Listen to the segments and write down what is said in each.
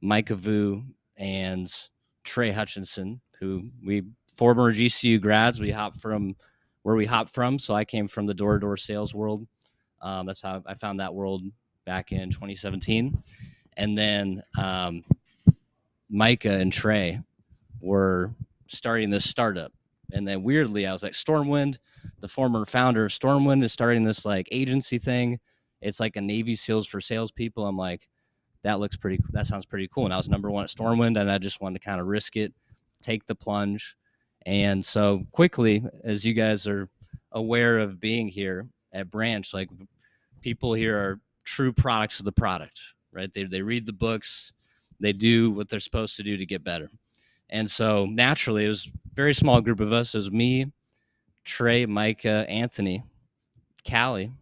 Micah Vu and Trey Hutchinson, who we former GCU grads. We hopped from where we hopped from. So I came from the door-to-door sales world. That's how I found that world back in 2017. And then Micah and Trey were starting this startup. And then weirdly, I was like, Stormwind, the former founder of Stormwind, is starting this like agency thing. It's like a Navy SEALs for salespeople. I'm like, that sounds pretty cool. And I was number one at Stormwind, and I just wanted to kind of risk it, take the plunge. And so quickly, as you guys are aware of being here at Branch, like people here are true products of the product, right? They read the books, they do what they're supposed to do to get better. And so naturally, it was a very small group of us. It was me, Trey, Micah, Anthony, Callie,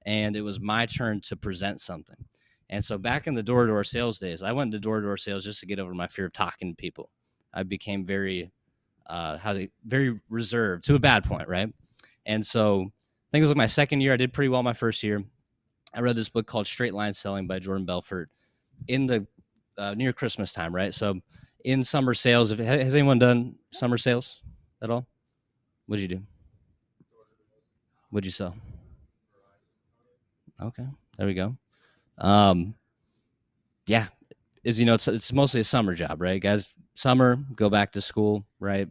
and it was my turn to present something. And so back in the door-to-door sales days, I went into door-to-door sales just to get over my fear of talking to people. I became very reserved to a bad point, right? And so I think it was like my second year. I did pretty well my first year. I read this book called Straight Line Selling by Jordan Belfort in the near Christmas time, right? So in summer sales, has anyone done summer sales at all? What'd you do? What'd you sell? Okay, there we go. Yeah, it's mostly a summer job, right, guys? Summer, go back to school, right?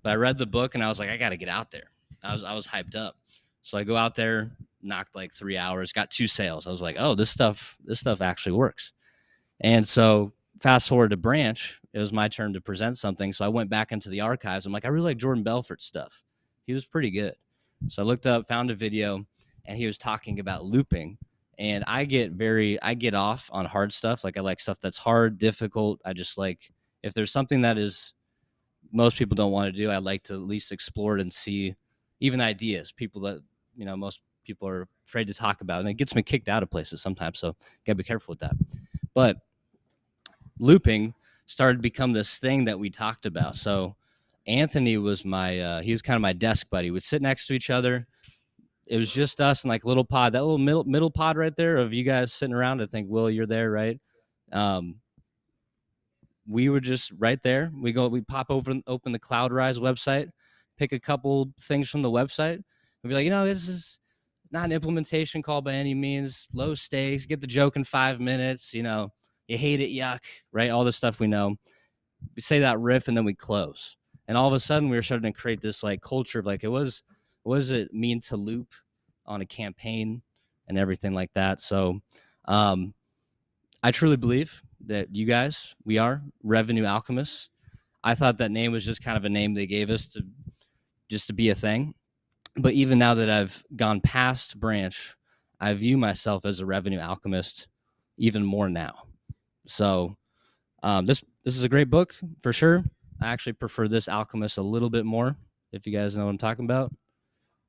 But I read the book and I was like, I got to get out there. I was hyped up, so I go out there, knocked like 3 hours, got 2 sales. I was like, oh, this stuff actually works. And so fast forward to Branch, it was my turn to present something. So I went back into the archives. I'm like, I really like Jordan Belfort's stuff. He was pretty good. So I looked up, found a video, and he was talking about looping. And I get off on hard stuff. Like I like stuff that's hard, difficult. I just like, if there's something that is most people don't want to do, I like to at least explore it and see even ideas, people that, most people are afraid to talk about. And it gets me kicked out of places sometimes. So gotta be careful with that. But looping started to become this thing that we talked about. So Anthony was he was kind of my desk buddy. We'd sit next to each other. It was just us and like little pod, that little middle pod right there of you guys sitting around. I think, Will, you're there, right? We were just right there. We pop open the CloudRise website, pick a couple things from the website. We'd be like, this is not an implementation call by any means, low stakes, get the joke in 5 minutes, you hate it, yuck, right? All the stuff we know. We say that riff and then we close. And all of a sudden we were starting to create this like culture of like, what does it mean to loop on a campaign and everything like that. So I truly believe that we are revenue alchemists. I thought that name was just kind of a name they gave us to be a thing. But even now that I've gone past Branch, I view myself as a revenue alchemist even more now. So this is a great book for sure. I actually prefer this Alchemist a little bit more, if you guys know what I'm talking about.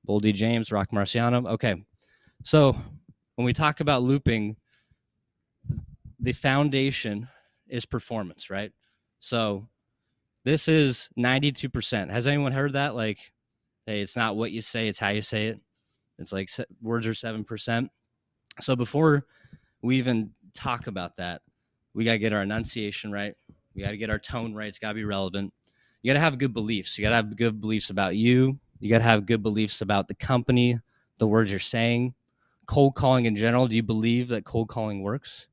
Boldy James, Rock Marciano. Okay, so when we talk about looping, the foundation is performance, right? So this is 92%. Has anyone heard that? Like, hey, it's not what you say, it's how you say it. It's like words are 7%. So before we even talk about that, we got to get our enunciation right. We got to get our tone right. It's got to be relevant. You got to have good beliefs. You got to have good beliefs about you. You got to have good beliefs about the company, the words you're saying. Cold calling in general, do you believe that cold calling works?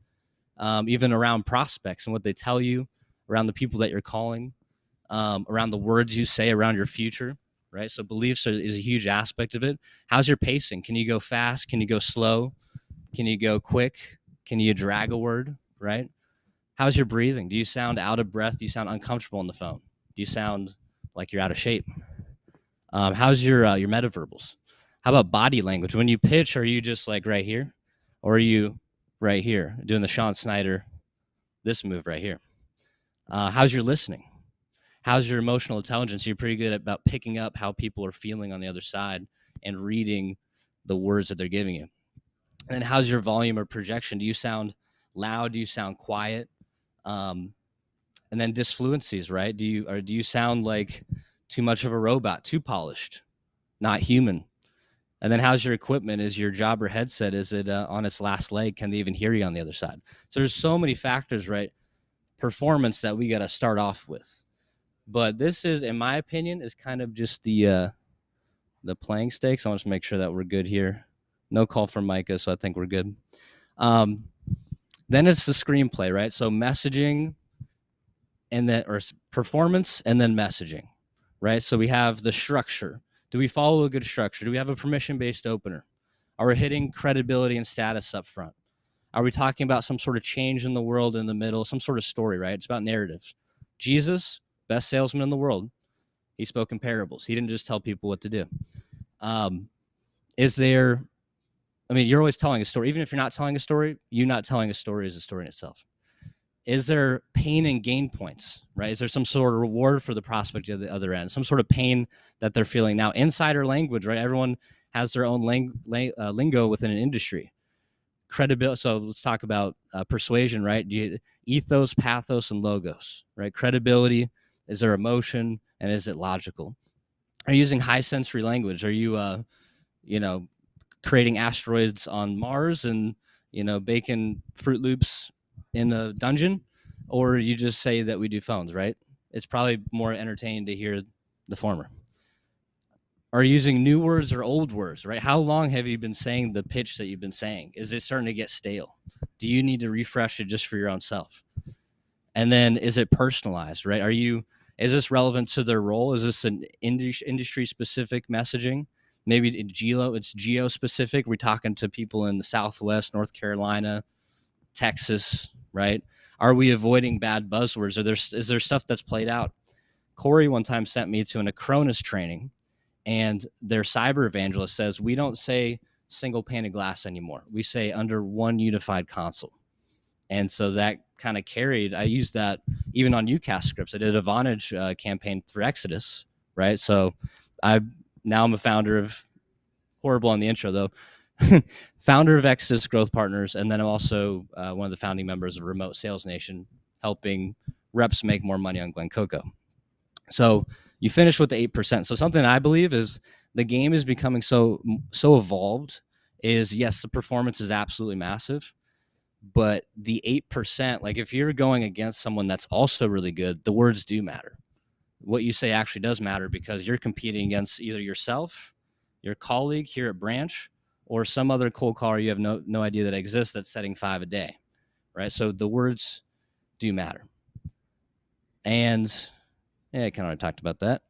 Even around prospects and what they tell you, around the people that you're calling, around the words you say, around your future, right? So beliefs is a huge aspect of it. How's your pacing? Can you go fast? Can you go slow? Can you go quick? Can you drag a word, right? How's your breathing? Do you sound out of breath? Do you sound uncomfortable on the phone? Do you sound like you're out of shape? How's your metaverbals? How about body language? When you pitch, are you just like right here? Or are you right here doing the Sean Snyder, this move right here? How's your listening? How's your emotional intelligence? You're pretty good about picking up how people are feeling on the other side and reading the words that they're giving you. And how's your volume or projection? Do you sound loud? Do you sound quiet? And then disfluencies, right? Do you sound like too much of a robot, too polished, not human? And then how's your equipment? Is your jobber headset, is it on its last leg? Can they even hear you on the other side? So there's so many factors, right? performance that we got to start off with. But this is, in my opinion, is kind of just the playing stakes. I want to make sure that we're good here. No call from Micah, so I think we're good. Then it's the screenplay, right? So messaging, and then, or performance, and then messaging, right? So we have the structure. Do we follow a good structure? Do we have a permission-based opener? Are we hitting credibility and status up front? Are we talking about some sort of change in the world in the middle, some sort of story, right? It's about narratives. Jesus, best salesman in the world, he spoke in parables. He didn't just tell people what to do. Is there, I mean, you're always telling a story. Even if you're not telling a story, you not telling a story is a story in itself. Is there pain and gain points, right? Is there some sort of reward for the prospect at the other end? Some sort of pain that they're feeling now? Insider language, right? Everyone has their own lingo within an industry. Credibility. So let's talk about persuasion, right? Ethos, pathos, and logos, right? Credibility. Is there emotion, and is it logical? Are you using high sensory language? Are you, creating asteroids on Mars and, baking Fruit Loops in a dungeon? Or you just say that we do phones, right? It's probably more entertaining to hear the former. Are you using new words or old words, right? How long have you been saying the pitch that you've been saying? Is it starting to get stale? Do you need to refresh it just for your own self? And then is it personalized, right? Is this relevant to their role? Is this an industry-specific messaging? Maybe it's geo-specific. We're talking to people in the Southwest, North Carolina, Texas, right? Are we avoiding bad buzzwords? Is there stuff that's played out? Corey one time sent me to an Acronis training, and their cyber evangelist says, we don't say single pane of glass anymore. We say under one unified console. And so that kind of carried. I used that even on UCAS scripts. I did a Vonage campaign for Exodus, right? So now I'm a founder of, horrible on the intro though, founder of Exodus Growth Partners, and then I'm also one of the founding members of Remote Sales Nation, helping reps make more money on Glen Coco. So you finish with the 8%. So something I believe is the game is becoming so evolved is, yes, the performance is absolutely massive, but the 8%, like if you're going against someone that's also really good, the words do matter. What you say actually does matter, because you're competing against either yourself, your colleague here at Branch, or some other cold caller you have no idea that exists that's setting 5 a day, right? So the words do matter. And I kind of already talked about that.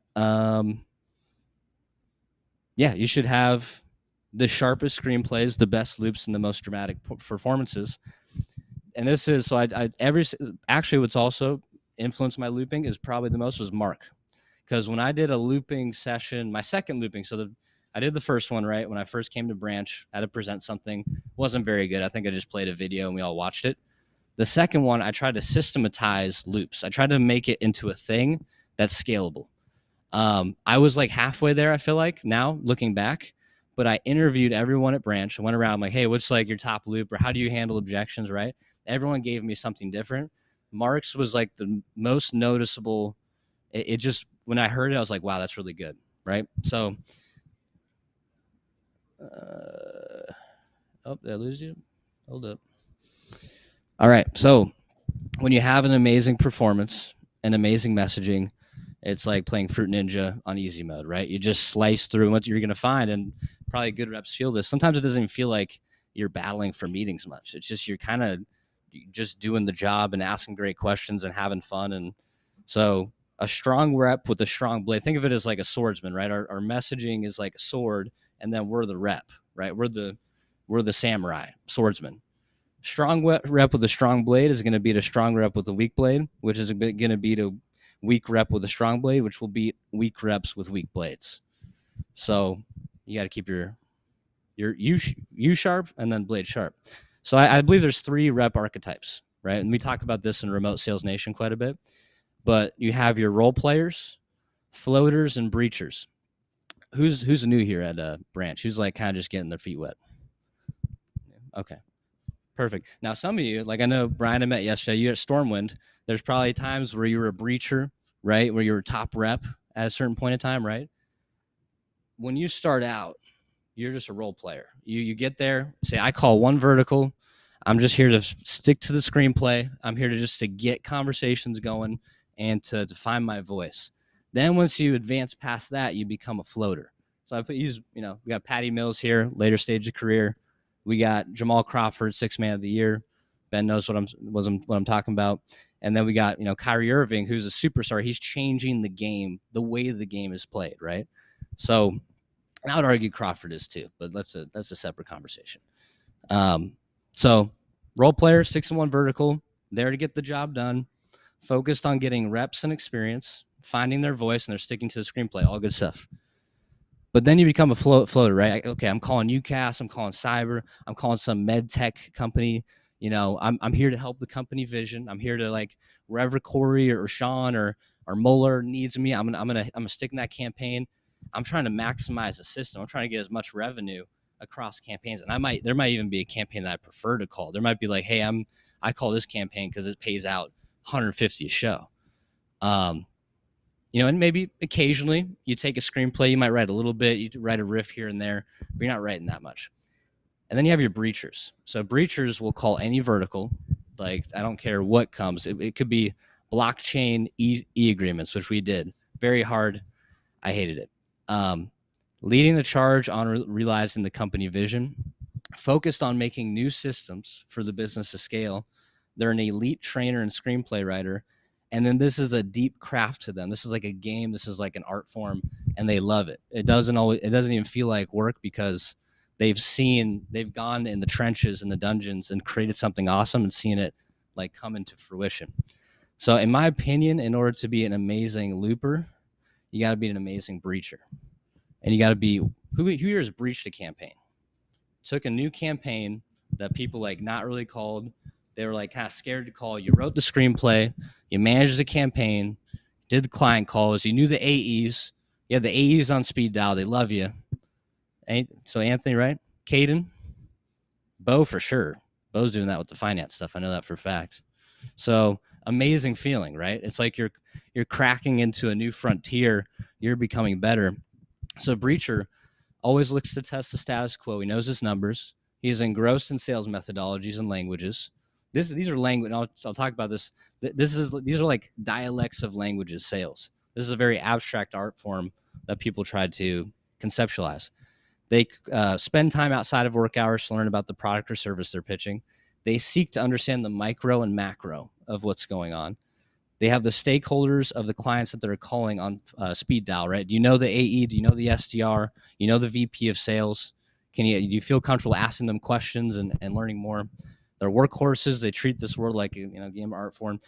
You should have the sharpest screenplays, the best loops, and the most dramatic performances. And this is, so actually what's also influenced my looping is probably the most was Mark. Because when I did a looping session, my second looping, I did the first one, right? When I first came to Branch, I had to present something. Wasn't very good. I think I just played a video and we all watched it. The second one, I tried to systematize loops. I tried to make it into a thing that's scalable. I was like halfway there, I feel like, now looking back. But I interviewed everyone at Branch. I went around, I'm like, hey, what's like your top loop, or how do you handle objections, right? Everyone gave me something different. Mark's was like the most noticeable. It just, when I heard it, I was like, wow, that's really good, right? So, did I lose you? Hold up. All right, so when you have an amazing performance and amazing messaging, it's like playing Fruit Ninja on easy mode, right? You just slice through what you're going to find, and probably good reps feel this. Sometimes it doesn't even feel like you're battling for meetings much. It's just you're kind of just doing the job and asking great questions and having fun. And so a strong rep with a strong blade, think of it as like a swordsman, right? Our messaging is like a sword, and then we're the rep, right? We're the samurai, swordsman. Strong rep with a strong blade is going to beat a strong rep with a weak blade, which is going to beat a weak rep with a strong blade, which will beat weak reps with weak blades. So you got to keep your U sharp and then blade sharp. So I believe there's 3 rep archetypes, right? And we talk about this in Remote Sales Nation quite a bit. But you have your role players, floaters, and breachers. Who's new here at Branch? Who's like kind of just getting their feet wet? Okay. Perfect. Now, some of you, like I know Brian I met yesterday, you're at Stormwind. There's probably times where you were a breacher, right? Where you were top rep at a certain point in time, right? When you start out, you're just a role player. You get there, say, I call one vertical, I'm just here to stick to the screenplay. I'm here to get conversations going and to find my voice. Then once you advance past that, you become a floater. So we got Patty Mills here, later stage of career. We got Jamal Crawford, 6th man of the year. Ben knows what I'm talking about. And then we got, Kyrie Irving, who's a superstar. He's changing the game, the way the game is played, right? So, and I would argue Crawford is too, but that's a separate conversation. So role player, 6-1 vertical, there to get the job done, focused on getting reps and experience, finding their voice, and they're sticking to the screenplay, all good stuff. But then you become a floater, right? Okay, I'm calling UCAS, I'm calling cyber, I'm calling some med tech company. I'm here to help the company vision. I'm here to, like, wherever Corey or Sean or Mueller needs me, I'm gonna stick in that campaign. I'm trying to maximize the system. I'm trying to get as much revenue across campaigns, and there might even be a campaign that I prefer to call. There might be like, hey, I call this campaign because it pays out 150 a show. And maybe occasionally you take a screenplay, you might write a little bit, you write a riff here and there, but you're not writing that much. And then you have your breachers. So breachers will call any vertical. Like, I don't care what comes. It could be blockchain e-agreements, which we did. Very hard. I hated it. Leading the charge on realizing the company vision, focused on making new systems for the business to scale. They're an elite trainer and screenplay writer. And then this is a deep craft to them. This is like a game. This is like an art form, and they love it. It doesn't even feel like work because they've gone in the trenches and the dungeons and created something awesome and seen it, like, come into fruition. So in my opinion, in order to be an amazing looper, you got to be an amazing breacher. And you got to be, who here has breached a campaign? Took a new campaign that people, like, not really called. They were, like, kind of scared to call. You wrote the screenplay, you managed the campaign, did the client calls, you knew the AEs. You had the AEs on speed dial. They love you. So Anthony, right? Caden, Bo for sure. Bo's doing that with the finance stuff. I know that for a fact. So amazing feeling, right? It's like you're cracking into a new frontier. You're becoming better. So breacher always looks to test the status quo. He knows his numbers. He is engrossed in sales methodologies and languages. These are language. I'll talk about this. These are like dialects of languages. Sales. This is a very abstract art form that people try to conceptualize. They spend time outside of work hours to learn about the product or service they're pitching. They seek to understand the micro and macro of what's going on. They have the stakeholders of the clients that they're calling on speed dial, right? Do you know the AE? Do you know the SDR? You know the VP of sales? Do you feel comfortable asking them questions and learning more? They're workhorses. They treat this world like a game art form.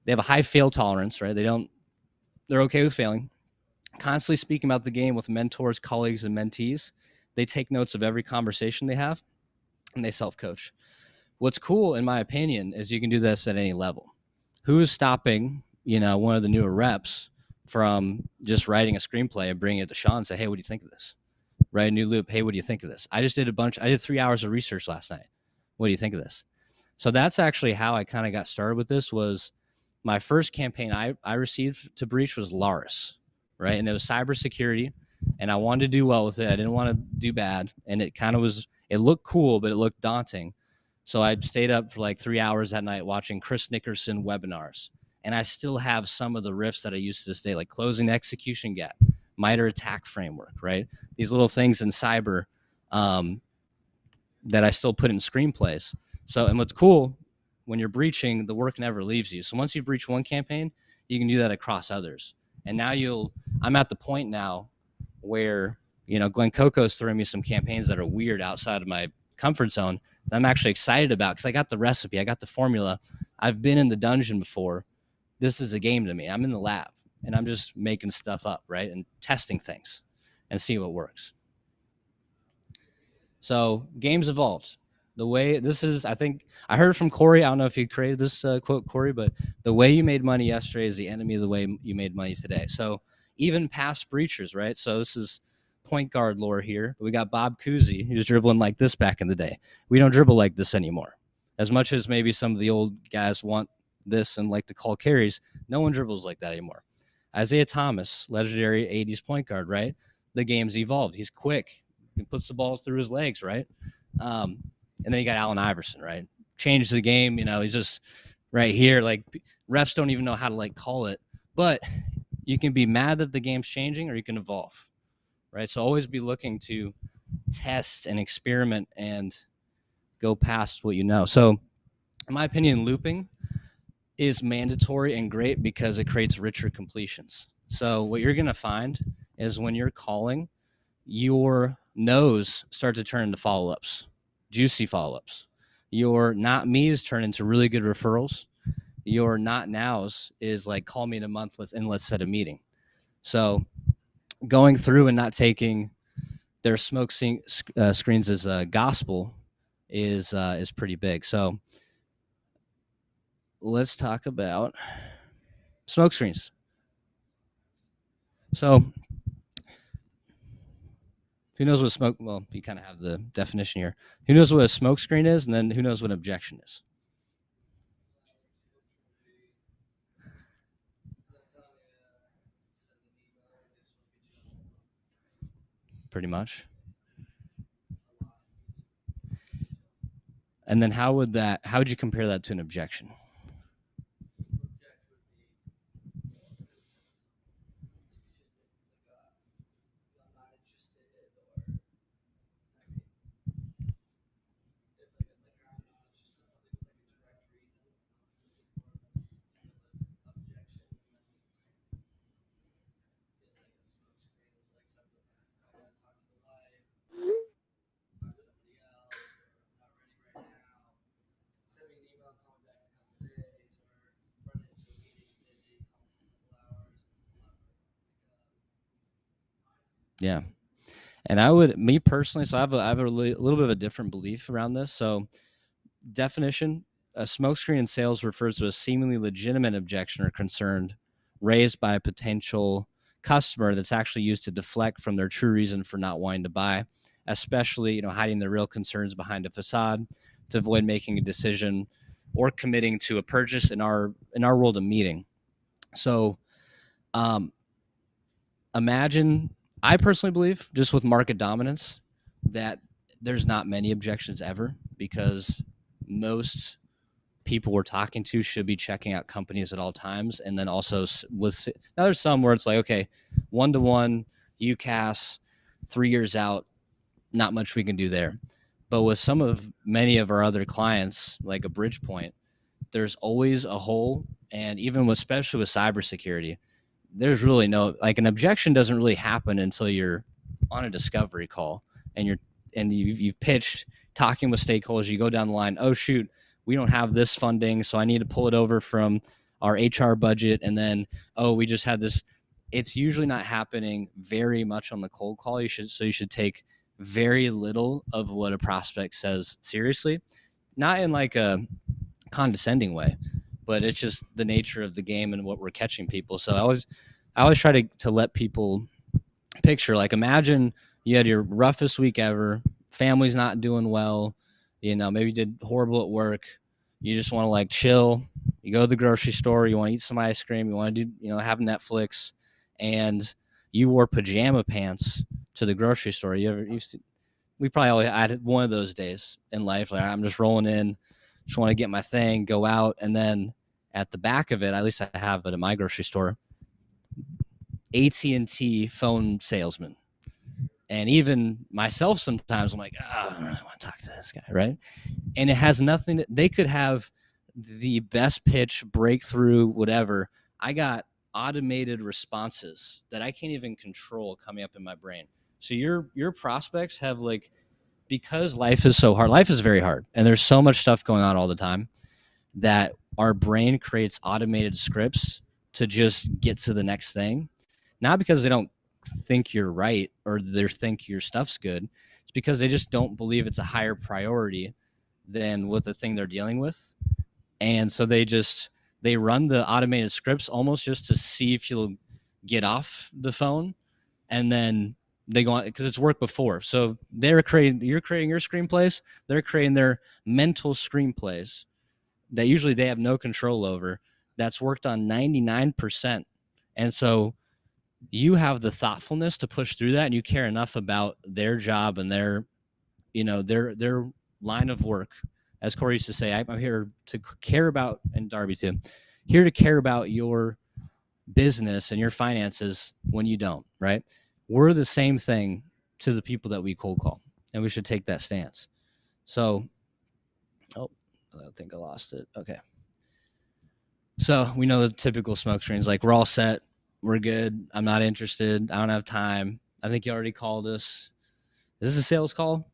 They have a high fail tolerance, right? They're okay with failing. Constantly speaking about the game with mentors, colleagues, and mentees. They take notes of every conversation they have, and they self-coach. What's cool, in my opinion, is you can do this at any level. Who is stopping, one of the newer reps from just writing a screenplay and bringing it to Sean and say, hey, what do you think of this? Write a new loop. Hey, what do you think of this? I did 3 hours of research last night. What do you think of this? So that's actually how I kind of got started with this. Was my first campaign I received to breach was Laris, right? And it was cybersecurity, and I wanted to do well with it. I didn't want to do bad. And it looked cool, but it looked daunting. So I stayed up for like 3 hours that night watching Chris Nickerson webinars. And I still have some of the riffs that I use to this day, like closing the execution gap, MITRE attack framework, right? These little things in cyber that I still put in screenplays. So, and what's cool, when you're breaching, the work never leaves you. So once you breach one campaign, you can do that across others. And now I'm at the point now where, Glenn Coco's throwing me some campaigns that are weird outside of my comfort zone that I'm actually excited about because I got the recipe, I got the formula. I've been in the dungeon before. This is a game to me. I'm in the lab and I'm just making stuff up, right? And testing things and see what works. So games evolved. The way this is, I think I heard from Corey. I don't know if you created this quote, Corey, but the way you made money yesterday is the enemy of the way you made money today. So even past breachers, right? So this is point guard lore here. We got Bob Cousy, who was dribbling like this back in the day. We don't dribble like this anymore. As much as maybe some of the old guys want this and like to call carries, no one dribbles like that anymore. Isaiah Thomas, legendary 80s point guard, right? The game's evolved. He's quick. He puts the balls through his legs, right? And then you got Allen Iverson, right? Changed the game. He's just right here. Like refs don't even know how to like call it, but you can be mad that the game's changing, or you can evolve, right? So always be looking to test and experiment and go past what you know. So in my opinion, looping is mandatory and great because it creates richer completions. So what you're going to find is when you're calling, your no's start to turn into follow-ups, juicy follow-ups. Your not me's turn into really good referrals. Your not now's is like, call me in a month and let's set a meeting. So going through and not taking their smoke screens as gospel is pretty big. So let's talk about smoke screens. So who knows what smoke? Well, you kind of have the definition here. Who knows what a smoke screen is, and then who knows what an objection is? Pretty much. And then how would you compare that to an objection? Yeah. And me personally, so I have a little bit of a different belief around this. So definition, a smokescreen in sales refers to a seemingly legitimate objection or concern raised by a potential customer that's actually used to deflect from their true reason for not wanting to buy, especially hiding the real concerns behind a facade to avoid making a decision or committing to a purchase, in our world, a meeting. So imagine, I personally believe, just with market dominance, that there's not many objections ever, because most people we're talking to should be checking out companies at all times. And then also now there's some where it's like, okay, 1-to-1 UCAS 3 years out, not much we can do there. But with many of our other clients, like a Bridgepoint, there's always a hole. And even especially with cybersecurity, there's really an objection doesn't really happen until you're on a discovery call and you've pitched, talking with stakeholders. You go down the line, oh shoot, we don't have this funding, so I need to pull it over from our HR budget. And then, oh, we just had this. It's usually not happening very much on the cold call. You should take very little of what a prospect says seriously, not in like a condescending way, but it's just the nature of the game and what we're catching people. So I always try to let people picture, like, imagine you had your roughest week ever, family's not doing well, maybe you did horrible at work, you just want to like chill, you go to the grocery store, you want to eat some ice cream, you want to do, have Netflix, and you wore pajama pants to the grocery store. We probably all had one of those days in life. Like, I'm just rolling in, just want to get my thing, go out, and then at the back of it, at least I have it at my grocery store, AT&T phone salesman. And even myself, sometimes I'm like, oh, I don't really want to talk to this guy, right? And it has nothing. They could have the best pitch, breakthrough, whatever. I got automated responses that I can't even control coming up in my brain. So your prospects have, like, because life is so hard. Life is very hard, and there's so much stuff going on all the time that our brain creates automated scripts to just get to the next thing. Not because they don't think you're right or they think your stuff's good. It's because they just don't believe it's a higher priority than what the thing they're dealing with. And so they run the automated scripts almost just to see if you'll get off the phone, and then they go on because it's worked before. So you're creating your screenplays, they're creating their mental screenplays that usually they have no control over, that's worked on 99%. And so you have the thoughtfulness to push through that, and you care enough about their job and their line of work, as Corey used to say, I'm here to care about, and Darby too, here to care about your business and your finances when you don't, right? We're the same thing to the people that we cold call, and we should take that stance. So, oh, I think I lost it. Okay. So we know the typical smoke screens, like we're all set, we're good, I'm not interested, I don't have time, I think you already called us. Is this a sales call?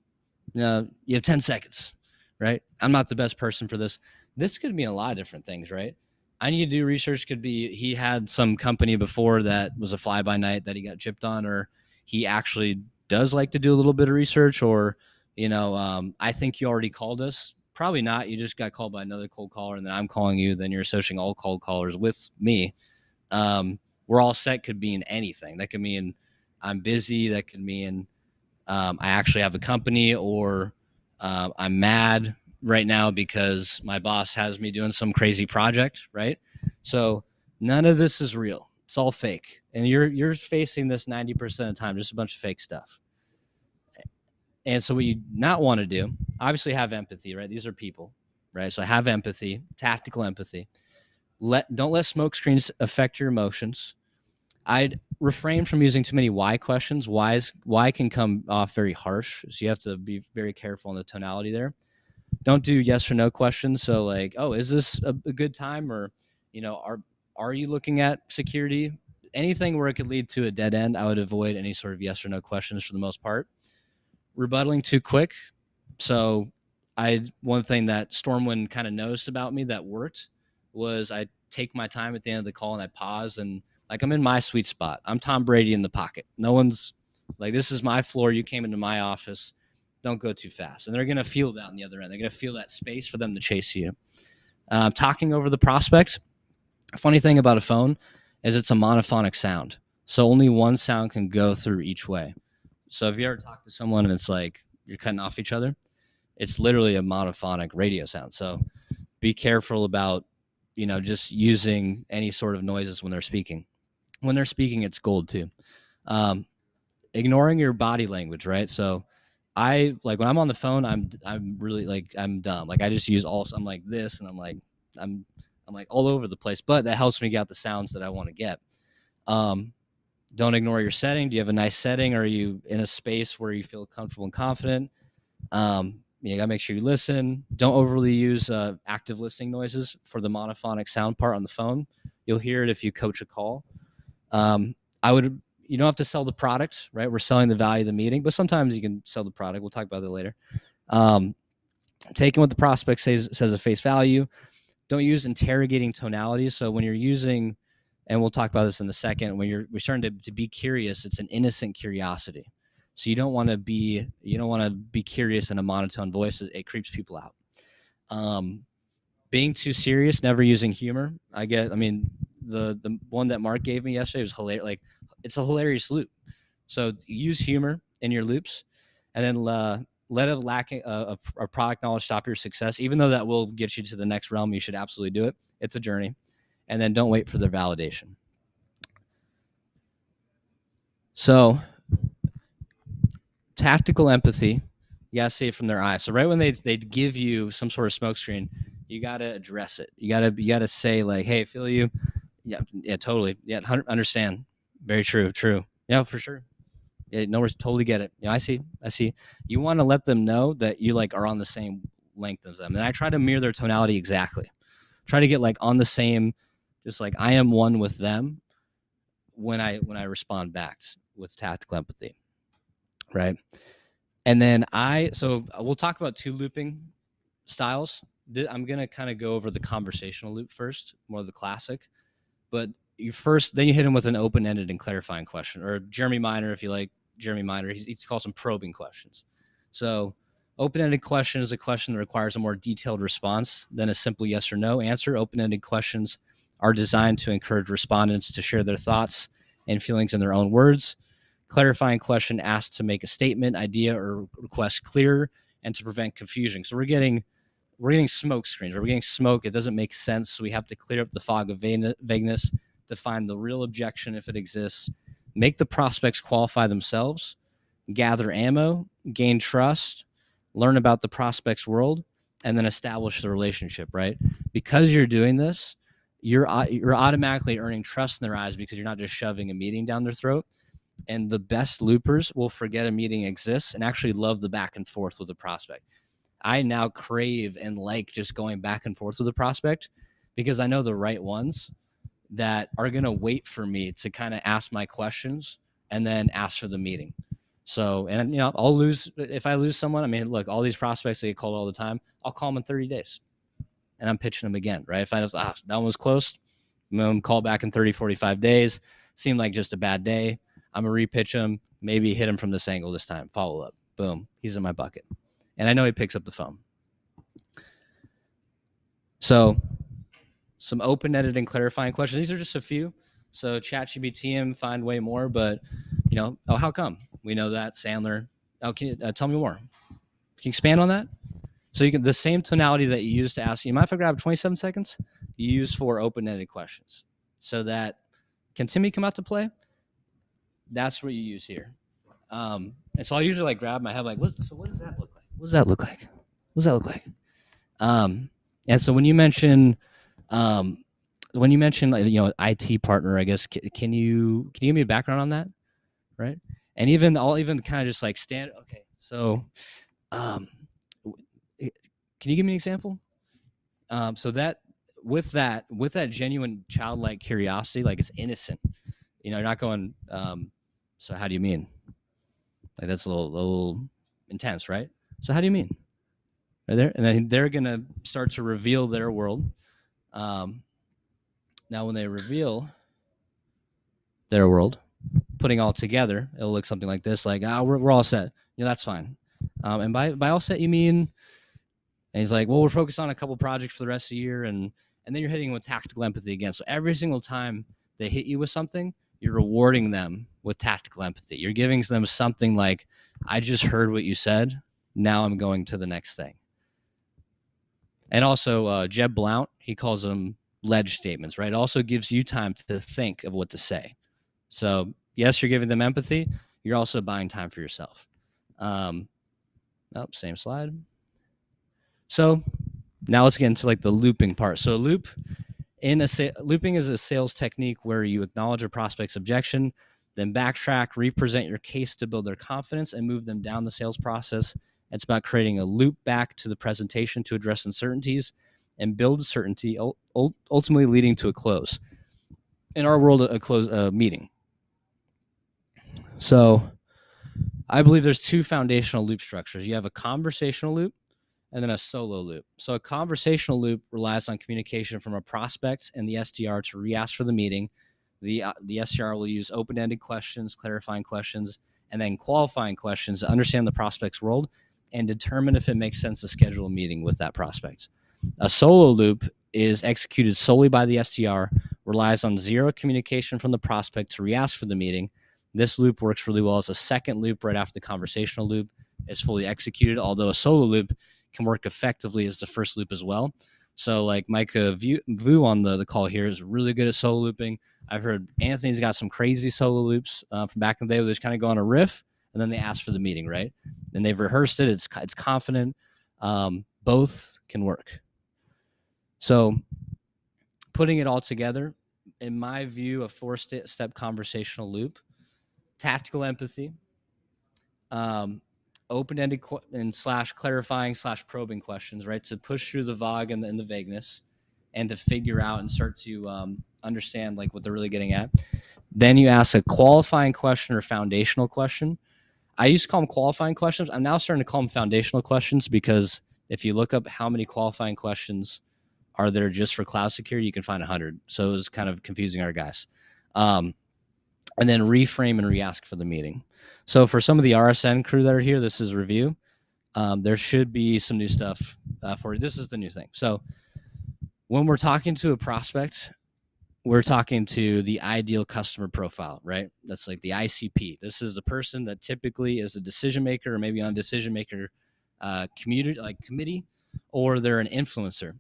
No, you have 10 seconds, right? I'm not the best person for this. This could mean a lot of different things, right? I need to do research. Could be he had some company before that was a fly by night that he got gypped on, or he actually does like to do a little bit of research, or, I think you already called us. Probably not. You just got called by another cold caller, and then I'm calling you. Then you're associating all cold callers with me. We're all set could mean anything. That could mean I'm busy. That could mean I actually have a company, or I'm mad right now because my boss has me doing some crazy project, right? So none of this is real. It's all fake. And you're facing this 90% of the time, just a bunch of fake stuff. And so what you not want to do, obviously have empathy, right? These are people, right? So have empathy, tactical empathy. Don't let smoke screens affect your emotions. I'd refrain from using too many why questions. Why can come off very harsh, so you have to be very careful on the tonality there. Don't do yes or no questions. So like, oh, is this a good time, or are you looking at security? Anything where it could lead to a dead end, I would avoid any sort of yes or no questions for the most part. Rebuttaling too quick. So one thing that Stormwind kind of noticed about me that worked was I take my time at the end of the call and I pause, and like I'm in my sweet spot. I'm Tom Brady in the pocket. No one's like, this is my floor. You came into my office. Don't go too fast. And they're going to feel that on the other end. They're going to feel that space for them to chase you. Talking over the prospect. Funny thing about a phone is it's a monophonic sound. So only one sound can go through each way. So if you ever talk to someone and it's like you're cutting off each other, it's literally a monophonic radio sound. So be careful about, just using any sort of noises when they're speaking. When they're speaking, it's gold too. Ignoring your body language, right? So I like when I'm on the phone, I'm really like, I'm dumb. Like I just use I'm like this, and I'm like all over the place, but that helps me get the sounds that I want to get. Don't ignore your setting. Do you have a nice setting? Are you in a space where you feel comfortable and confident? You gotta make sure you listen. Don't overly use active listening noises for the monophonic sound part on the phone. You'll hear it if you coach a call. You don't have to sell the product, right? We're selling the value of the meeting, but sometimes you can sell the product. We'll talk about that later. Taking what the prospect says at face value. Don't use interrogating tonalities. So when you're using, and we'll talk about this in a second, when we're starting to be curious, it's an innocent curiosity. So you don't want to be curious in a monotone voice. It creeps people out. Being too serious, never using humor. The one that Mark gave me yesterday was hilarious. Like, it's a hilarious loop. So use humor in your loops, and then let a lacking of product knowledge stop your success. Even though that will get you to the next realm, you should absolutely do it. It's a journey. And then don't wait for their validation. So tactical empathy, you gotta see it from their eyes. So right when they give you some sort of smoke screen, you gotta address it. You gotta say like, hey, feel you. Yeah, totally. Yeah, understand. Very true. Yeah, for sure. Yeah, no, totally get it. I see. You want to let them know that you like are on the same length as them. And I try to mirror their tonality exactly. Try to get like on the same, just like I am one with them when I respond back with tactical empathy. Right. And then so we'll talk about two looping styles. I'm going to kind of go over the conversational loop first, more of the classic, but then you hit him with an open-ended and clarifying question, or Jeremy Minor, if you like Jeremy Minor, he calls them probing questions. So open-ended question is a question that requires a more detailed response than a simple yes or no answer. Open-ended questions are designed to encourage respondents to share their thoughts and feelings in their own words. Clarifying question asks to make a statement, idea, or request clearer and to prevent confusion. So we're getting smoke screens. We're getting smoke. It doesn't make sense. So we have to clear up the fog of vagueness, define the real objection if it exists, make the prospects qualify themselves, gather ammo, gain trust, learn about the prospect's world, and then establish the relationship, right? Because you're doing this, you're automatically earning trust in their eyes because you're not just shoving a meeting down their throat. And the best loopers will forget a meeting exists and actually love the back and forth with the prospect. I now crave and like just going back and forth with the prospect because I know the right ones that are going to wait for me to kind of ask my questions and then ask for the meeting. So, and I'll lose, if I lose someone, I mean, look, all these prospects that get called all the time, I'll call them in 30 days and I'm pitching them again, right? If I was, that one was close, call back in 30, 45 days, seemed like just a bad day. I'm going to repitch him, maybe hit him from this angle this time, follow up, boom, he's in my bucket. And I know he picks up the phone. So some open-ended and clarifying questions. These are just a few. So ChatGPT him, find way more, but how come? We know that. Sandler. Oh, can you tell me more? Can you expand on that? So you can, the same tonality that you use to ask, you mind if I grab 27 seconds? You use for open-ended questions. So that, can Timmy come out to play? That's what you use here. And so I'll usually like grab my head, like, what does that look like? What does that look like? What does that look like? And so when you mention, IT partner, I guess, can you give me a background on that? Right. And I'll even kind of just like stand. Okay. So, can you give me an example? So that with that genuine childlike curiosity, like it's innocent, you're not going, so how do you mean? Like that's a little intense, right? So how do you mean? Right there. And then they're going to start to reveal their world. Now, when they reveal their world, putting all together, it'll look something like this, like, we're all set. That's fine. And by all set, you mean, and he's like, well, we're focused on a couple projects for the rest of the year. And then you're hitting with tactical empathy again. So every single time they hit you with something, you're rewarding them with tactical empathy. You're giving them something like, I just heard what you said. Now I'm going to the next thing. And also Jeb Blount, he calls them ledge statements, right? It also gives you time to think of what to say. So yes, you're giving them empathy. You're also buying time for yourself. Same slide. So now let's get into like the looping part. So looping is a sales technique where you acknowledge a prospect's objection, then backtrack, represent your case to build their confidence and move them down the sales process. It's about creating a loop back to the presentation to address uncertainties and build certainty, ultimately leading to a close. In our world, a meeting. So I believe there's two foundational loop structures. You have a conversational loop and then a solo loop. So a conversational loop relies on communication from a prospect and the SDR to re-ask for the meeting. The SDR will use open-ended questions, clarifying questions, and then qualifying questions to understand the prospect's world and determine if it makes sense to schedule a meeting with that prospect. A solo loop is executed solely by the SDR, relies on zero communication from the prospect to re-ask for the meeting. This loop works really well as a second loop right after the conversational loop is fully executed, although a solo loop can work effectively as the first loop as well. So like Micah Vu on the call here is really good at solo looping. I've heard Anthony's got some crazy solo loops from back in the day where they just kind of go on a riff and then they ask for the meeting, right? And they've rehearsed it. It's confident. Both can work. So putting it all together, in my view, a four-step conversational loop, tactical empathy, open-ended and / clarifying / probing questions, right? To push through the vague and the vagueness and to figure out and start to understand like what they're really getting at. Then you ask a qualifying question or foundational question. I used to call them qualifying questions. I'm now starting to call them foundational questions because if you look up how many qualifying questions are there just for cloud security, you can find 100. So it was kind of confusing our guys. And then reframe and re-ask for the meeting. So for some of the RSN crew that are here, this is review. There should be some new stuff for you. This is the new thing. So when we're talking to a prospect, we're talking to the ideal customer profile, right? That's like the ICP. This is the person that typically is a decision maker or maybe on a decision maker committee, or they're an influencer.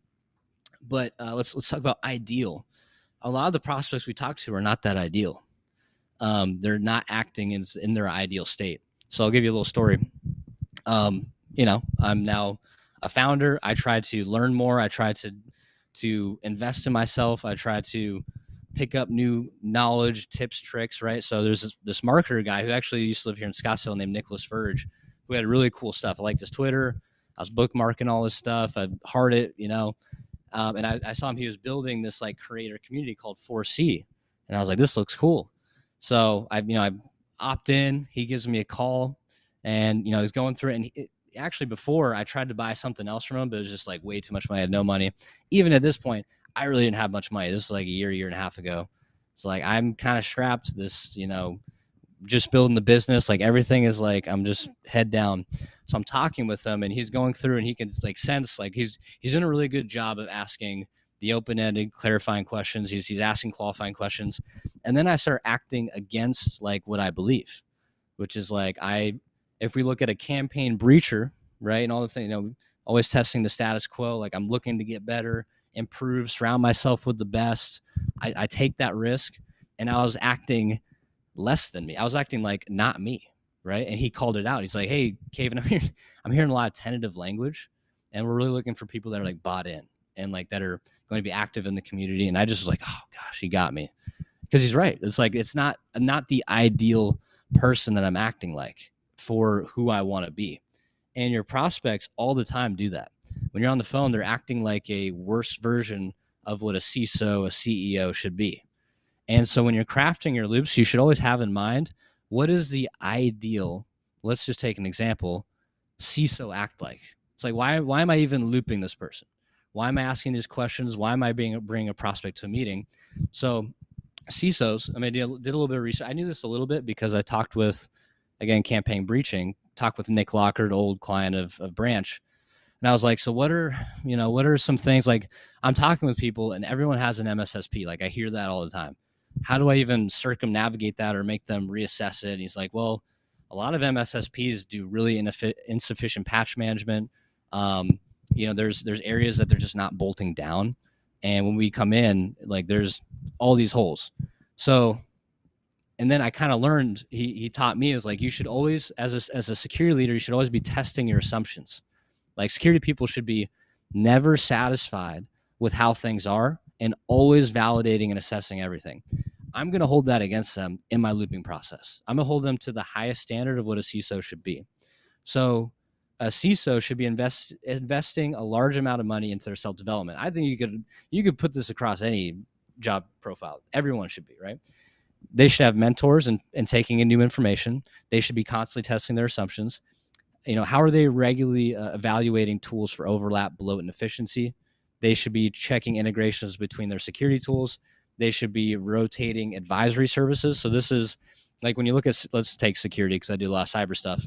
But let's talk about ideal. A lot of the prospects we talk to are not that ideal. They're not acting in their ideal state. So I'll give you a little story. I'm now a founder. I try to learn more. I try to invest in myself. I try to pick up new knowledge, tips, tricks, right? So there's this marketer guy who actually used to live here in Scottsdale named Nicholas Verge, who had really cool stuff. I liked his Twitter. I was bookmarking all his stuff. I heart it, and I saw him. He was building this like creator community called 4C, and I was like, this looks cool. So I opt in. He gives me a call, and he's going through it. And actually, before I tried to buy something else from him, but it was just like way too much money. I had no money. Even at this point, I really didn't have much money. This was like a year and a half ago. It's like I'm kind of strapped. This, just building the business, like everything is like I'm just head down. So I'm talking with him, and he's going through, and he can like sense like he's doing a really good job of asking the open-ended clarifying questions. He's asking qualifying questions, and then I start acting against like what I believe, which is like if we look at a campaign breacher, right, and all the things, always testing the status quo, like I'm looking to get better, improve, surround myself with the best. I take that risk, and I was acting less than me. I was acting like not me, right? And he called it out. He's like, "Hey, Cavin, I'm hearing a lot of tentative language, and we're really looking for people that are like bought in and like that are going to be active in the community." And I just was like, "Oh gosh, he got me," because he's right. It's like it's not the ideal person that I'm acting like for who I want to be. And your prospects all the time do that. When you're on the phone, they're acting like a worse version of what a CISO, a CEO should be. And so when you're crafting your loops, you should always have in mind, what is the ideal, let's just take an example, CISO act like? It's like, why am I even looping this person? Why am I asking these questions? Why am I bringing a prospect to a meeting? So CISOs, I did a little bit of research. I knew this a little bit because I talked with, again, campaign breaching, talked with Nick Lockard, old client of Branch. And I was like, so what are some things, like I'm talking with people and everyone has an MSSP. Like I hear that all the time. How do I even circumnavigate that or make them reassess it? And he's like, well, a lot of MSSPs do really insufficient patch management. There's areas that they're just not bolting down. And when we come in, like there's all these holes. So, and then I kind of learned, he taught me, is like, you should always, as a security leader, you should always be testing your assumptions. Like security people should be never satisfied with how things are and always validating and assessing everything. I'm going to hold that against them in my looping process. I'm going to hold them to the highest standard of what a CISO should be. So a CISO should be investing a large amount of money into their self-development. I think you could put this across any job profile. Everyone should be, right? They should have mentors and taking in new information. They should be constantly testing their assumptions. How are they regularly evaluating tools for overlap, bloat, and efficiency? They should be checking integrations between their security tools. They should be rotating advisory services. So this is like when you look at, let's take security, because I do a lot of cyber stuff.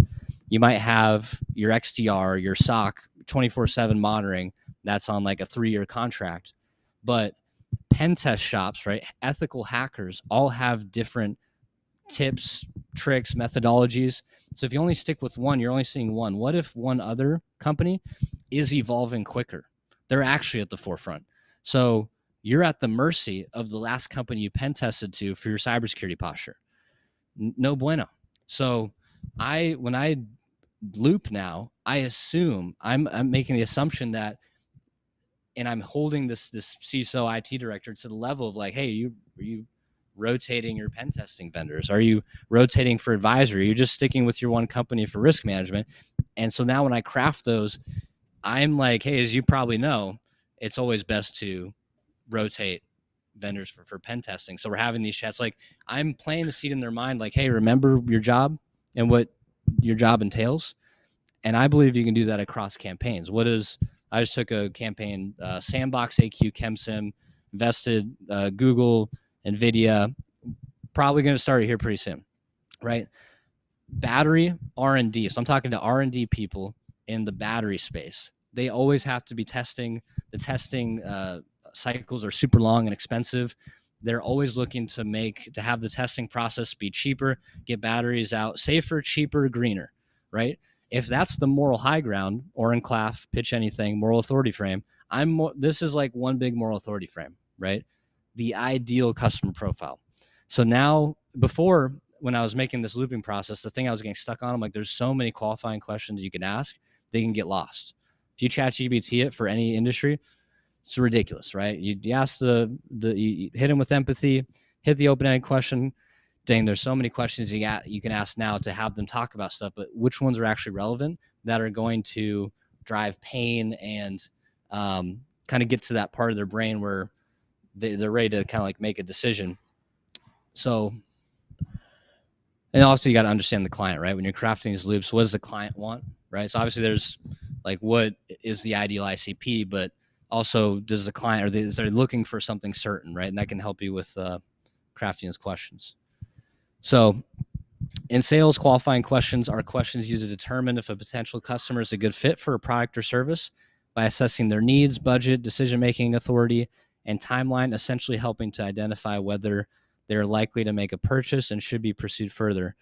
You might have your XDR, your SOC, 24/7 monitoring. That's on like a 3-year contract. But pen test shops, right? Ethical hackers all have different tips, tricks, methodologies. So if you only stick with one, you're only seeing one. What if one other company is evolving quicker? They're actually at the forefront. So you're at the mercy of the last company you pen tested to for your cybersecurity posture. No bueno. So when I loop now, I assume I'm making the assumption that, and I'm holding this CISO IT director to the level of like, hey, are you rotating your pen testing vendors? Are you rotating for advisory? Are you just sticking with your one company for risk management? And so now when I craft those, I'm like, hey, as you probably know, it's always best to rotate vendors for pen testing. So we're having these chats. Like I'm planting the seed in their mind, like, hey, remember your job and what your job entails. And I believe you can do that across campaigns. I just took a campaign, Sandbox AQ ChemSim, invested Google, NVIDIA, probably going to start it here pretty soon, right? Battery R&D. So I'm talking to R&D people in the battery space. They always have to be testing. The testing cycles are super long and expensive. They're always looking to have the testing process be cheaper, get batteries out safer, cheaper, greener, right? If that's the moral high ground, Oren Klaff, pitch anything, moral authority frame, this is like one big moral authority frame, right? The ideal customer profile. So now, before, when I was making this looping process, the thing I was getting stuck on, I'm like, there's so many qualifying questions you can ask they can get lost. If you chat GPT it for any industry, it's ridiculous, right? You ask you hit them with empathy, hit the open-ended question. Dang, there's so many questions you can ask now to have them talk about stuff, but which ones are actually relevant that are going to drive pain and kind of get to that part of their brain where they're ready to kind of like make a decision. So, and also you got to understand the client, right? When you're crafting these loops, what does the client want, right? So obviously there's like, what is the ideal ICP, but also does the client, is they looking for something certain, right? And that can help you with crafting those questions. So in sales, qualifying questions are questions used to determine if a potential customer is a good fit for a product or service by assessing their needs, budget, decision-making authority, and timeline, essentially helping to identify whether they're likely to make a purchase and should be pursued further.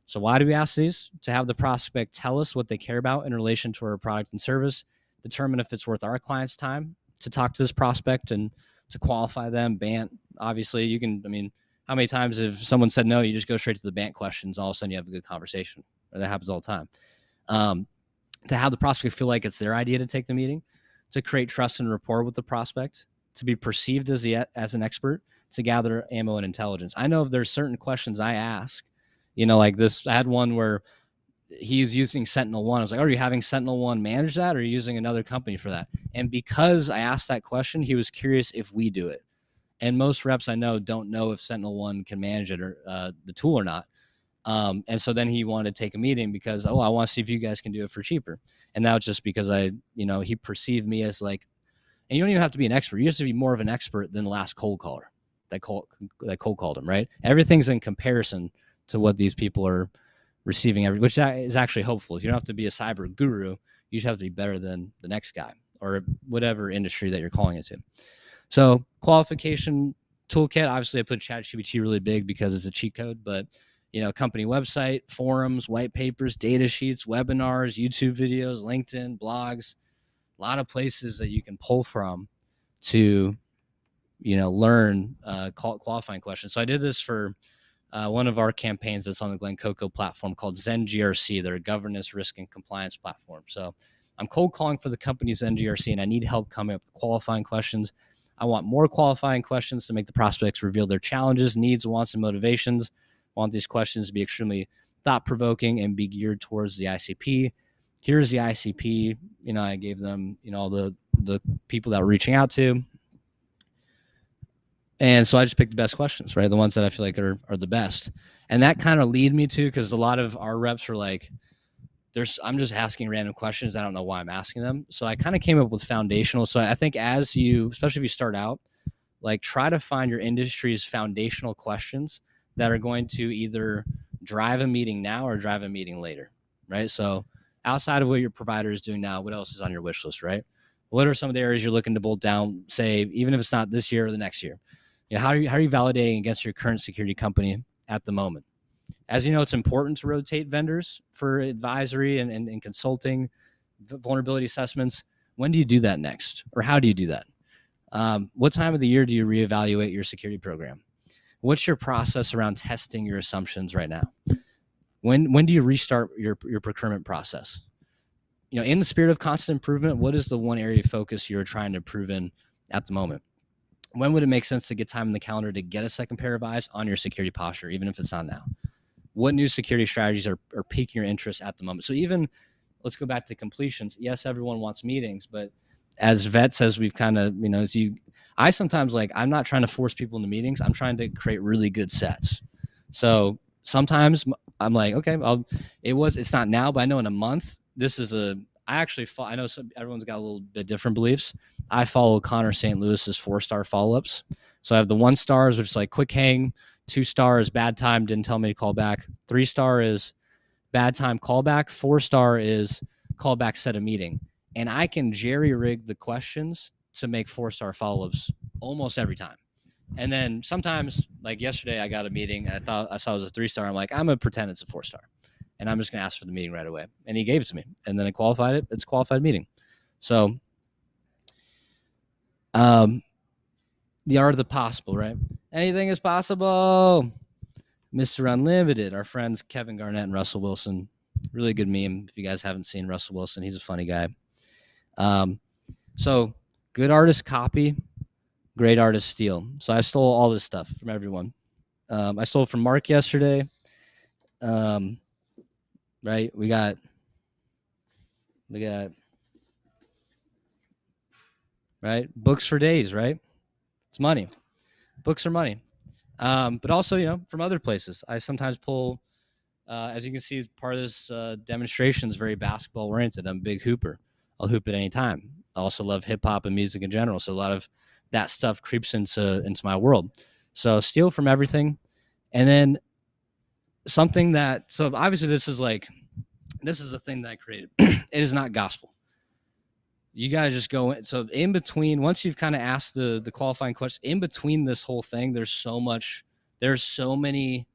So why do we ask these? To have the prospect tell us what they care about in relation to our product and service, determine if it's worth our client's time to talk to this prospect and to qualify them. BANT, obviously, you can, I mean, how many times if someone said no, you just go straight to the BANT questions, all of a sudden you have a good conversation. Or that happens all the time. To have the prospect feel like it's their idea to take the meeting, to create trust and rapport with the prospect, to be perceived as an expert, to gather ammo and intelligence. I know if there's certain questions I ask, like this, I had one where he's using SentinelOne. I was like, are you having SentinelOne manage that, or are you using another company for that? And because I asked that question, he was curious if we do it. And most reps I know don't know if SentinelOne can manage it or the tool or not. And so then he wanted to take a meeting because, I want to see if you guys can do it for cheaper. And that was just because he perceived me as like, and you don't even have to be an expert. You have to be more of an expert than the last cold caller that cold called him, right? Everything's in comparison to what these people are receiving, which is actually hopeful. You don't have to be a cyber guru. You just have to be better than the next guy or whatever industry that you're calling it to. So qualification toolkit, obviously I put ChatGPT really big because it's a cheat code, but company website, forums, white papers, data sheets, webinars, YouTube videos, LinkedIn, blogs, a lot of places that you can pull from to, learn qualifying questions. So I did this for one of our campaigns that's on the Glen Coco platform called Zen GRC. They're a governance, risk, and compliance platform. So I'm cold calling for the company Zen GRC, and I need help coming up with qualifying questions. I want more qualifying questions to make the prospects reveal their challenges, needs, wants, and motivations. I want these questions to be extremely thought-provoking and be geared towards the ICP. Here's the ICP. I gave them, all the people that we're reaching out to. And so I just picked the best questions, right? The ones that I feel like are the best. And that kind of lead me to, because a lot of our reps are like, I'm just asking random questions. I don't know why I'm asking them. So I kind of came up with foundational. So I think especially if you start out, like try to find your industry's foundational questions that are going to either drive a meeting now or drive a meeting later, right? So outside of what your provider is doing now, what else is on your wish list, right? What are some of the areas you're looking to bolt down, say, even if it's not this year or the next year? How are you validating against your current security company at the moment? As you know, it's important to rotate vendors for advisory and consulting, vulnerability assessments. When do you do that next? Or how do you do that? What time of the year do you reevaluate your security program? What's your process around testing your assumptions right now? When do you restart your procurement process? In the spirit of constant improvement, what is the one area of focus you're trying to improve in at the moment? When would it make sense to get time in the calendar to get a second pair of eyes on your security posture, even if it's not now? What new security strategies are piquing your interest at the moment? So even, let's go back to completions. Yes, everyone wants meetings, but as vets, as we've kind of, I sometimes I'm not trying to force people into meetings. I'm trying to create really good sets. So sometimes I'm like, okay, it's not now, but I know in a month, I know everyone's got a little bit different beliefs. I follow Connor St. Louis's 4-star follow-ups. So I have the 1 stars, which is like quick hang. 2 stars, bad time, didn't tell me to call back. 3 star is bad time, call back. 4 star is call back, set a meeting. And I can jerry rig the questions to make 4-star follow-ups almost every time. And then sometimes, like yesterday, I got a meeting. I saw it was a 3-star. I'm like, I'm going to pretend it's a 4-star. And I'm just going to ask for the meeting right away. And he gave it to me. And then I qualified it. It's a qualified meeting. So the art of the possible, right? Anything is possible. Mr. Unlimited, our friends Kevin Garnett and Russell Wilson Really good meme. If you guys haven't seen Russell Wilson, he's a funny guy. So good artist copy, great artist steal. So I stole all this stuff from everyone. I stole from Mark yesterday. Right. We got, right. Books for days, right? It's money. Books are money. But also, from other places. I sometimes pull, as you can see, part of this demonstration is very basketball oriented. I'm a big hooper. I'll hoop at any time. I also love hip hop and music in general. So a lot of that stuff creeps into my world. So steal from everything. And then something that, so obviously this is a thing that I created. It is not gospel. You got to just go in. So in between, once you've kind of asked the qualifying question, in between this whole thing, there's so many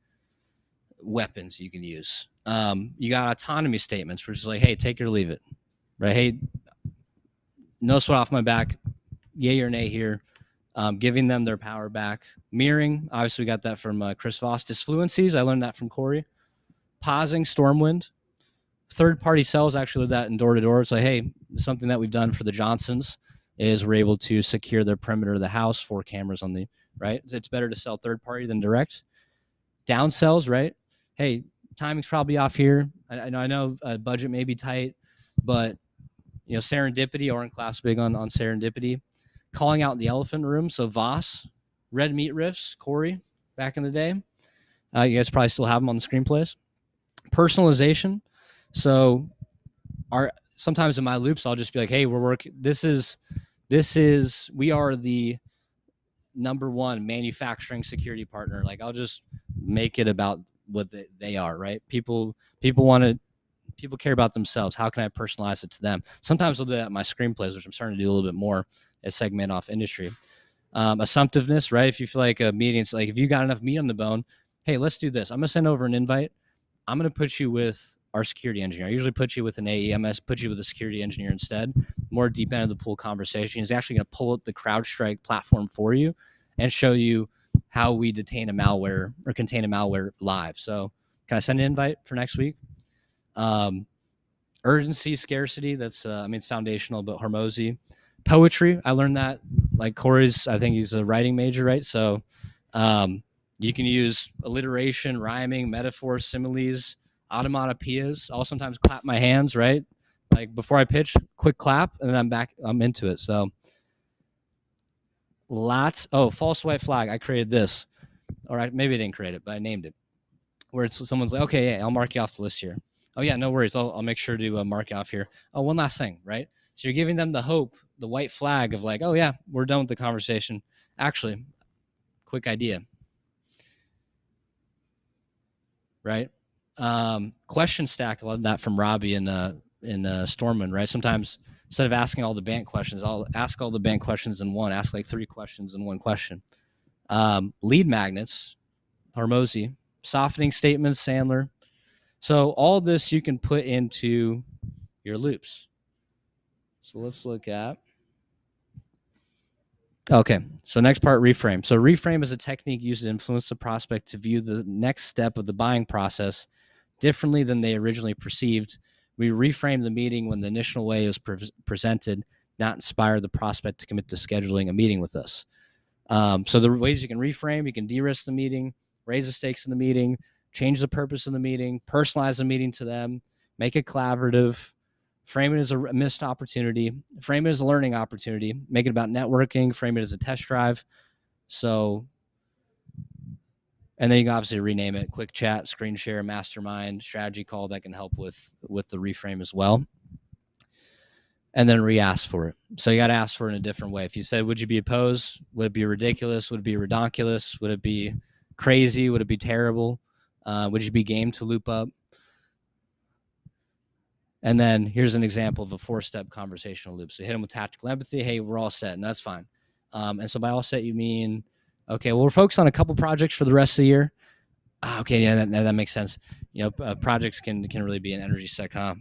weapons you can use. You got autonomy statements, which is like, hey, take it or leave it, right? Hey, no sweat off my back, yay or nay here. Giving them their power back. Mirroring, obviously we got that from Chris Voss. Disfluencies, I learned that from Corey. Pausing, Stormwind. Third-party sales, actually with that in door-to-door. It's like, hey, something that we've done for the Johnsons is we're able to secure their perimeter of the house, 4 cameras on the, right? It's better to sell third-party than direct. Down sells, right? Hey, timing's probably off here. I know budget may be tight, but serendipity, Oren Class big on serendipity. Calling out the elephant room. So Voss, red meat riffs, Corey, back in the day. You guys probably still have them on the screenplays. Personalization. So sometimes in my loops, I'll just be like, hey, we're working. We are the number one manufacturing security partner. Like I'll just make it about what they are, right? People care about themselves. How can I personalize it to them? Sometimes I'll do that in my screenplays, which I'm starting to do a little bit more as segment off industry. Assumptiveness, right? If you feel like a meeting's like, if you got enough meat on the bone, hey, let's do this. I'm going to send over an invite. I'm going to put you with our security engineer. I usually put you with an AE. I'm going to put you with a security engineer instead. More deep end of the pool conversation. He's actually going to pull up the CrowdStrike platform for you and show you how we detain a malware or contain a malware live. So can I send an invite for next week? Urgency, scarcity. That's, it's foundational, but Hormozy. Poetry. I learned that like Corey's, I think he's a writing major, right? So, you can use alliteration, rhyming, metaphors, similes, automatopoeias. I'll sometimes clap my hands, right? Like before I pitch, quick clap, and then I'm back. I'm into it. So false white flag. I created this. All right, maybe I didn't create it, but I named it. Where it's someone's like, okay, yeah, I'll mark you off the list here. Oh yeah, no worries. I'll make sure to mark you off here. Oh, one last thing, right? So you're giving them the hope, the white flag of like, oh yeah, we're done with the conversation. Actually, quick idea. Right? Question stack. I love that from Robbie in Stormwind, right? Sometimes instead of asking all the bank questions, I'll ask all the bank questions in one, ask like 3 questions in one question. Lead magnets, Hormozy, softening statements, Sandler. So all this you can put into your loops. So let's look at. Okay, so next part, reframe. So reframe is a technique used to influence the prospect to view the next step of the buying process differently than they originally perceived. We reframe the meeting when the initial way is presented, not inspire the prospect to commit to scheduling a meeting with us. So the ways you can reframe, you can de-risk the meeting, raise the stakes in the meeting, change the purpose of the meeting, personalize the meeting to them, make it collaborative, frame it as a missed opportunity, frame it as a learning opportunity, make it about networking, frame it as a test drive. So, and then you can obviously rename it, quick chat, screen share, mastermind, strategy call that can help with the reframe as well. And then re-ask for it. So you got to ask for it in a different way. If you said, would you be opposed? Would it be ridiculous? Would it be redonkulous? Would it be crazy? Would it be terrible? Would you be game to loop up? And then here's an example of a 4-step conversational loop. So hit them with tactical empathy. Hey, we're all set, and that's fine. And so by all set, you mean, okay, well, we're focused on a couple projects for the rest of the year. Okay, yeah, that makes sense. Projects can really be an energy sec, huh?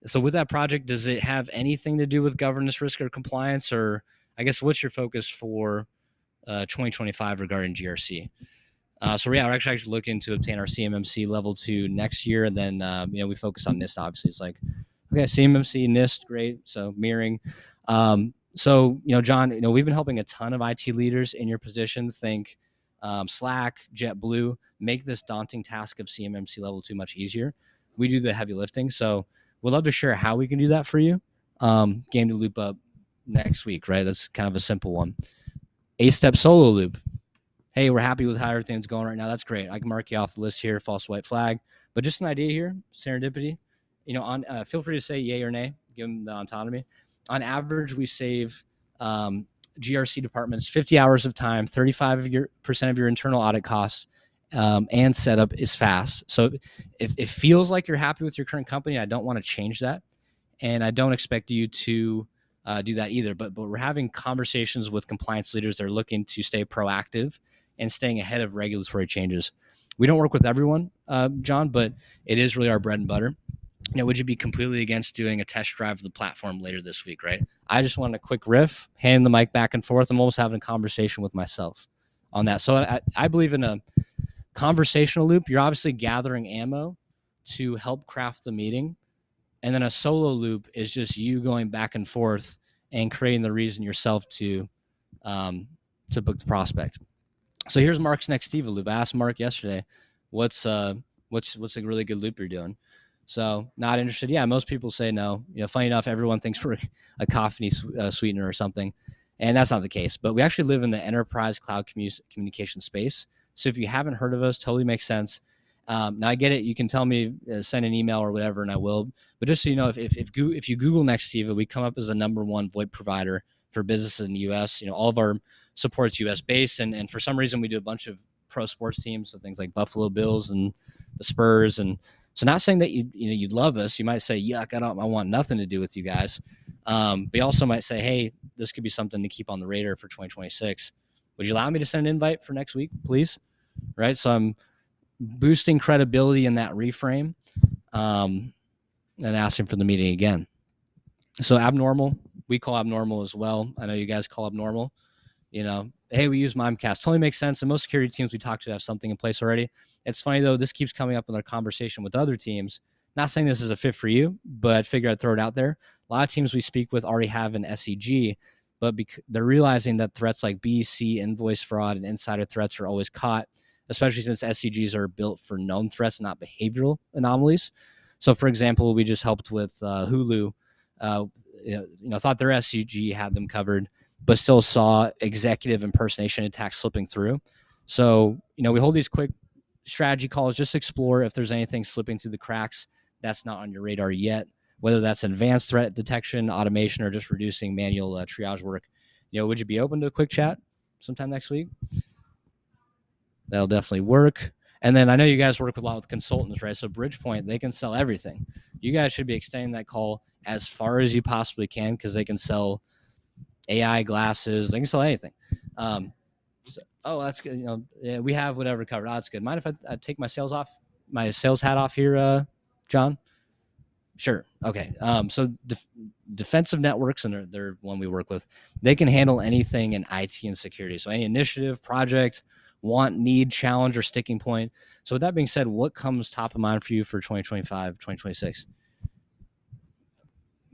So with that project, does it have anything to do with governance, risk, or compliance? Or I guess what's your focus for 2025 regarding GRC? So yeah, we're actually looking to obtain our CMMC level 2 next year, and then we focus on NIST. Obviously, it's like okay, CMMC, NIST, great. So mirroring. So John, we've been helping a ton of IT leaders in your position think Slack, JetBlue, make this daunting task of CMMC level 2 much easier. We do the heavy lifting, so we'd love to share how we can do that for you. Game to loop up next week, right? That's kind of a simple one. 8-step solo loop. Hey, we're happy with how everything's going right now. That's great. I can mark you off the list here, false white flag. But just an idea here, serendipity. Feel free to say yay or nay, give them the autonomy. On average, we save GRC departments 50 hours of time, 35% of your internal audit costs, and setup is fast. So if it feels like you're happy with your current company, I don't want to change that. And I don't expect you to do that either. But we're having conversations with compliance leaders that are looking to stay proactive and staying ahead of regulatory changes. We don't work with everyone, John, but it is really our bread and butter. Would you be completely against doing a test drive of the platform later this week, right? I just want a quick riff, handing the mic back and forth. I'm almost having a conversation with myself on that. So I believe in a conversational loop. You're obviously gathering ammo to help craft the meeting. And then a solo loop is just you going back and forth and creating the reason yourself to book the prospect. So here's Mark's next Steva loop. I asked Mark yesterday, what's a really good loop you're doing? So not interested. Yeah, most people say no. Funny enough, everyone thinks we're a coffee sweetener or something, and that's not the case. But we actually live in the enterprise cloud communication space. So if you haven't heard of us, totally makes sense. Now I get it. You can tell me, send an email or whatever, and I will. But just so you know, if you Google Next Steva, we come up as the #1 VoIP provider for businesses in the U.S. All of our support's U.S. based, and for some reason we do a bunch of pro sports teams, so things like Buffalo Bills and the Spurs. And so, not saying that you'd love us. You might say, "Yuck, I want nothing to do with you guys." But you also might say, "Hey, this could be something to keep on the radar for 2026. Would you allow me to send an invite for next week, please?" Right. So I'm boosting credibility in that reframe, and asking for the meeting again. So abnormal, we call abnormal as well. I know you guys call abnormal. Hey, we use Mimecast. Totally makes sense. And most security teams we talk to have something in place already. It's funny though, this keeps coming up in our conversation with other teams. Not saying this is a fit for you, but I figured I'd throw it out there. A lot of teams we speak with already have an SEG, but they're realizing that threats like BC, invoice fraud, and insider threats are always caught, especially since SCGs are built for known threats, not behavioral anomalies. So, for example, we just helped with Hulu. Thought their SCG had them covered, but still saw executive impersonation attacks slipping through. So, we hold these quick strategy calls, just explore if there's anything slipping through the cracks that's not on your radar yet, whether that's advanced threat detection, automation, or just reducing manual triage work. Would you be open to a quick chat sometime next week? That'll definitely work. And then I know you guys work a lot with consultants, right? So Bridgepoint, they can sell everything. You guys should be extending that call as far as you possibly can, because they can sell AI glasses. They can sell anything. That's good. Yeah, we have whatever covered. Oh, that's good. Mind if I take my sales hat off here, John? Sure. Okay. So defensive networks, and they're one we work with, they can handle anything in IT and security. So any initiative, project, want, need, challenge, or sticking point. So with that being said, what comes top of mind for you for 2025, 2026?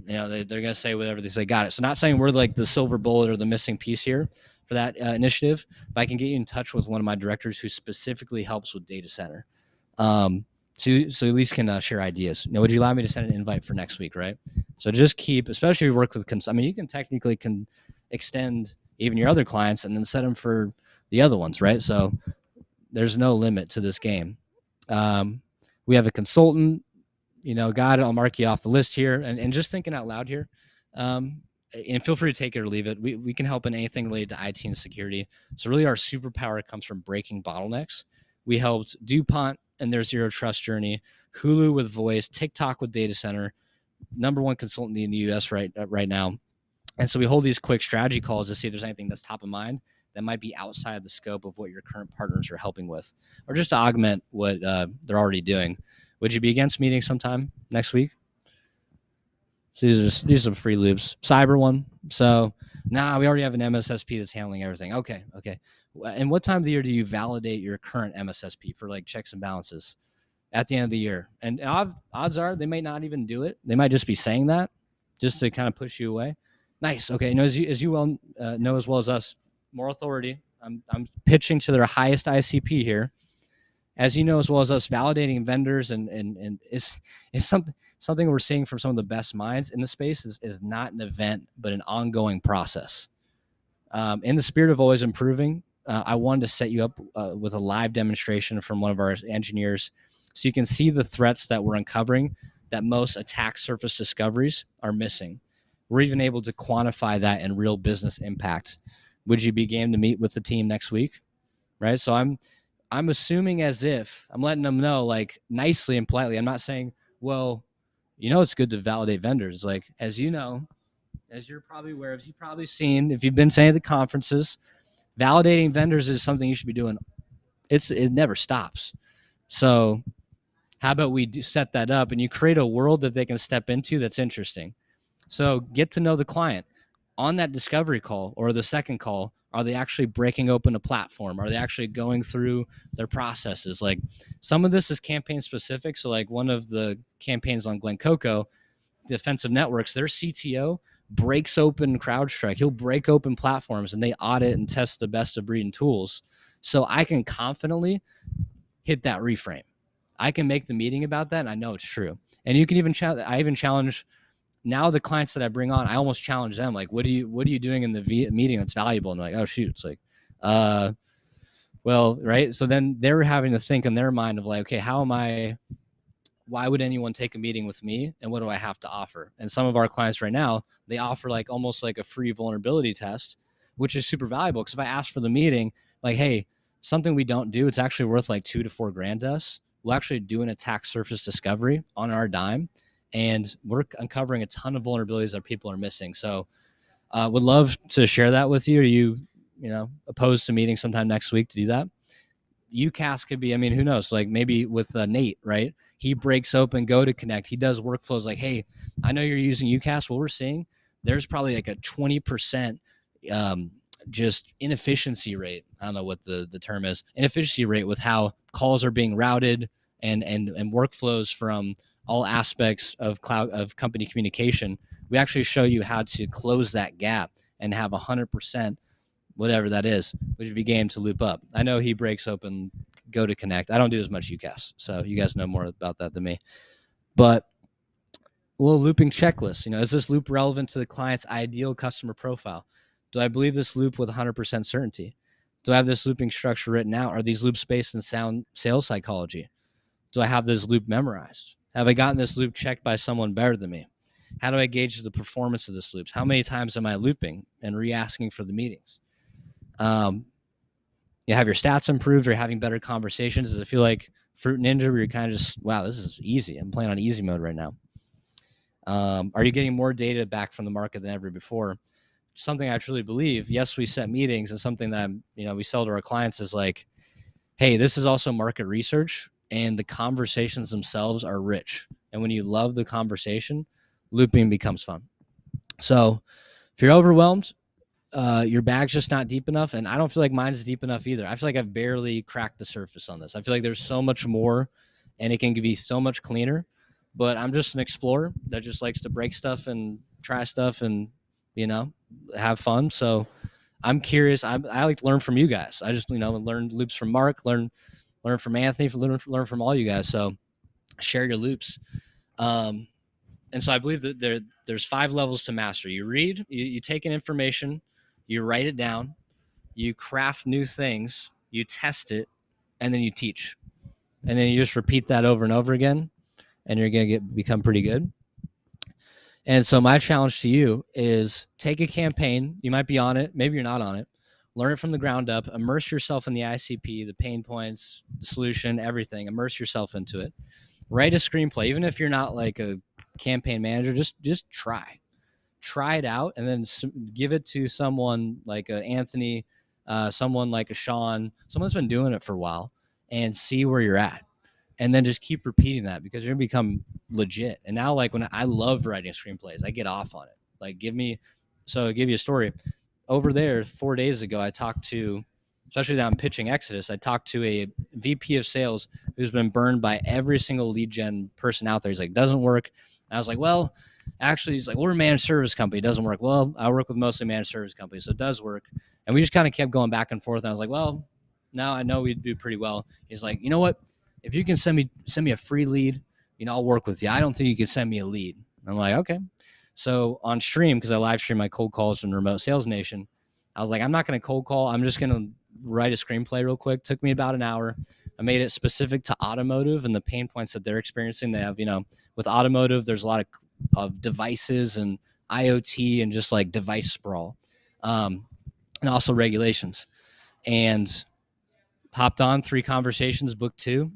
They're going to say whatever they say. Got it. So not saying we're like the silver bullet or the missing piece here for that initiative, but I can get you in touch with one of my directors who specifically helps with data center. So at least can share ideas. Would you allow me to send an invite for next week, right? So just keep, especially if you work with, you can technically extend even your other clients and then set them for the other ones, right? So there's no limit to this game. We have a consultant, got it. I'll mark you off the list here. And just thinking out loud here, and feel free to take it or leave it. We can help in anything related to IT and security. So really our superpower comes from breaking bottlenecks. We helped DuPont and their zero trust journey, Hulu with voice, TikTok with data center, #1 consultant in the US right now. And so we hold these quick strategy calls to see if there's anything that's top of mind that might be outside the scope of what your current partners are helping with, or just to augment what they're already doing. Would you be against meeting sometime next week? So these are some free loops. Cyber one. So we already have an MSSP that's handling everything. Okay. And what time of the year do you validate your current MSSP for like checks and balances? At the end of the year? And odds are they may not even do it. They might just be saying that just to kind of push you away. Nice. Okay. No, as you well know as well as us, more authority. I'm pitching to their highest ICP here. As you know as well as us, validating vendors and is something we're seeing from some of the best minds in the space is not an event but an ongoing process. In the spirit of always improving, I wanted to set you up with a live demonstration from one of our engineers so you can see the threats that we're uncovering that most attack surface discoveries are missing. We're even able to quantify that in real business impact. Would you be game to meet with the team next week? Right. So I'm assuming as if I'm letting them know, like, nicely and politely. I'm not saying, well, it's good to validate vendors. Like, as you know, as you're probably aware, as you've probably seen, if you've been saying at the conferences, validating vendors is something you should be doing. It never stops. So how about we set that up and you create a world that they can step into that's interesting. So get to know the client. On that discovery call or the second call, are they actually breaking open a platform? Are they actually going through their processes? Like, some of this is campaign specific. So like one of the campaigns on Glen Coco, Defensive Networks, their CTO breaks open CrowdStrike. He'll break open platforms and they audit and test the best of breed and tools. So I can confidently hit that reframe. I can make the meeting about that, and I know it's true. And you can even I even challenge now the clients that I bring on. I almost challenge them, like, what are you doing in the meeting that's valuable? And they're like, oh shoot, it's like, well, right. So then they're having to think in their mind of like, okay, why would anyone take a meeting with me, and what do I have to offer? And some of our clients right now, they offer like almost like a free vulnerability test, which is super valuable. Because if I ask for the meeting, like, hey, something we don't do, it's actually worth like $2,000 to $4,000 to us. We'll actually do an attack surface discovery on our dime, and we're uncovering a ton of vulnerabilities that people are missing. So would love to share that with you. Are you opposed to meeting sometime next week to do that? UCAS could be, I mean, who knows? Like maybe with Nate, right? He breaks open Go to Connect. He does workflows like, hey, I know you're using UCAS. What we're seeing, there's probably like a 20% just inefficiency rate. I don't know what the term is. Inefficiency rate with how calls are being routed and workflows from all aspects of company communication. We actually show you how to close that gap and have 100%, whatever that is, which would be game to loop up. I know he breaks open Go to Connect. I don't do as much UCAS, so you guys know more about that than me. But a little looping checklist. Is this loop relevant to the client's ideal customer profile? Do I believe this loop with 100% certainty? Do I have this looping structure written out? Are these loops based in sound sales psychology? Do I have this loop memorized? Have I gotten this loop checked by someone better than me? How do I gauge the performance of this loops? How many times am I looping and re-asking for the meetings? You have your stats improved, or you're having better conversations? Does it feel like Fruit Ninja where you're kind of just, wow, this is easy. I'm playing on easy mode right now. Are you getting more data back from the market than ever before? Something I truly believe. Yes, we set meetings, and something that we sell to our clients is like, hey, this is also market research, and the conversations themselves are rich. And when you love the conversation, looping becomes fun. So if you're overwhelmed, your bag's just not deep enough, and I don't feel like mine's deep enough either. I feel like I've barely cracked the surface on this. I feel like there's so much more, and it can be so much cleaner. But I'm just an explorer that just likes to break stuff and try stuff and have fun. So I'm curious. I like to learn from you guys. I just learn loops from Mark, learn from Anthony, learn from all you guys. So share your loops. And so I believe that there's 5 levels to master. You read, you take in information, you write it down, you craft new things, you test it, and then you teach. And then you just repeat that over and over again, and you're going to become pretty good. And so my challenge to you is take a campaign. You might be on it. Maybe you're not on it. Learn it from the ground up. Immerse yourself in the ICP, the pain points, the solution, everything. Immerse yourself into it. Write a screenplay. Even if you're not like a campaign manager, just try it out, and then give it to someone like a Anthony, someone like a Sean, someone that's been doing it for a while, and see where you're at. and then just keep repeating that because you're gonna become legit. And now, like when I love writing screenplays, I get off on it. Like I'll give you a story. Over there 4 days ago, I talked to, especially that I'm pitching Exodus, I talked to a VP of sales who's been burned by every single lead gen person out there. He's like, doesn't work. And I was like, well, actually, he's like, we're a managed service company. It doesn't work. Well, I work with mostly managed service companies, so it does work. And we just kind of kept going back and forth. And I was like, well, now I know we do pretty well. He's like, you know what? If you can send me a free lead, I'll work with you. I don't think you can send me a lead. I'm like, okay. So on stream, because I live stream my cold calls from Remote Sales Nation, I was like, I'm not going to cold call. I'm just going to write a screenplay real quick. Took me about an hour. I made it specific to automotive and the pain points that they're experiencing. They have, with automotive, there's a lot of devices and IoT and just like device sprawl, and also regulations. And hopped on 3 conversations, booked 2,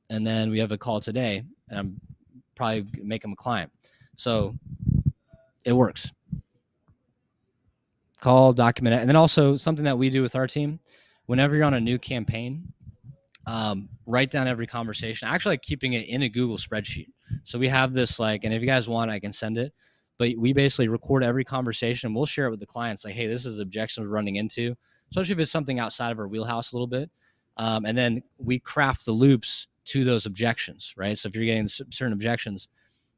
and then we have a call today, and I'm probably make him a client. So it works. Call, document it. And then also something that we do with our team, whenever you're on a new campaign, write down every conversation. I actually like keeping it in a Google spreadsheet. So we have this and if you guys want, I can send it. But we basically record every conversation and we'll share it with the clients. Like, hey, this is objection we're running into, especially if it's something outside of our wheelhouse a little bit. And then we craft the loops to those objections, right? So if you're getting certain objections,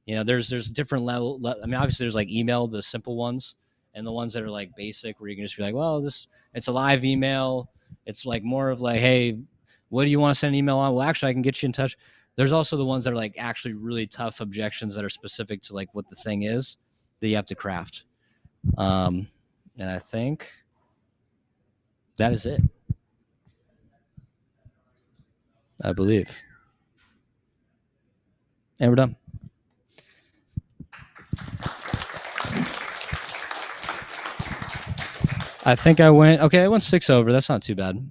there's different level. I mean, obviously there's like email, the simple ones, and the ones that are like basic where you can just be like, well, it's a live email. It's like more of like, hey, what do you want to send an email on? Well, actually I can get you in touch. There's also the ones that are like actually really tough objections that are specific to like what the thing is that you have to craft. And I think that is it. I believe. And we're done. I think I went 6 over. That's not too bad.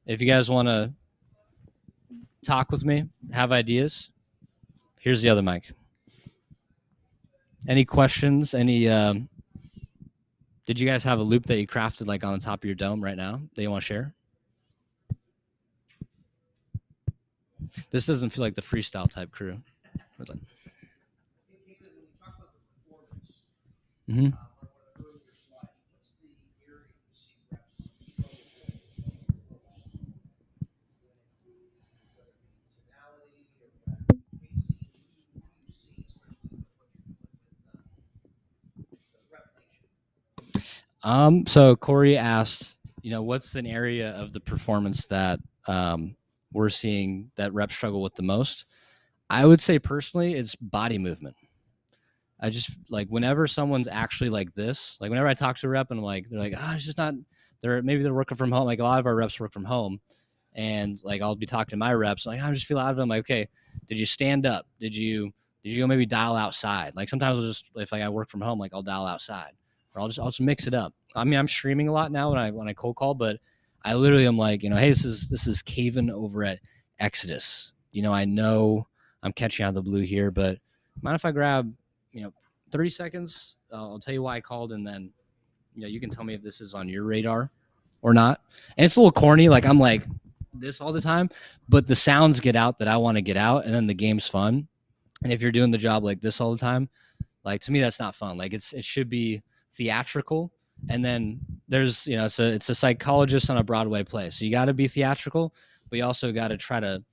If you guys want to talk with me, have ideas, here's the other mic. Any questions? Did you guys have a loop that you crafted like on the top of your dome right now that you want to share? This doesn't feel like the freestyle type crew. Mm-hmm. So Corey asked, what's an area of the performance that we're seeing that reps struggle with the most? I would say personally, it's body movement. I just like whenever someone's actually like this, like whenever I talk to a rep and I'm like, they're like, it's just not, maybe they're working from home. Like a lot of our reps work from home, and like I'll be talking to my reps, like I just feel out of it. I'm like, okay, did you stand up? Did you go maybe dial outside? Like sometimes I'll just, if like I work from home, like I'll dial outside, or I'll just mix it up. I mean, I'm streaming a lot now when I cold call, but I literally am like, hey, this is Cavin over at Exodus. I know I'm catching out of the blue here, but mind if I grab 30 seconds? I'll tell you why I called, and then you can tell me if this is on your radar or not. And it's a little corny, like I'm like this all the time, but the sounds get out that I want to get out, and then the game's fun. And if you're doing the job like this all the time, like to me that's not fun. Like it should be theatrical. And then there's it's a psychologist on a Broadway play, so you got to be theatrical, but you also got to try to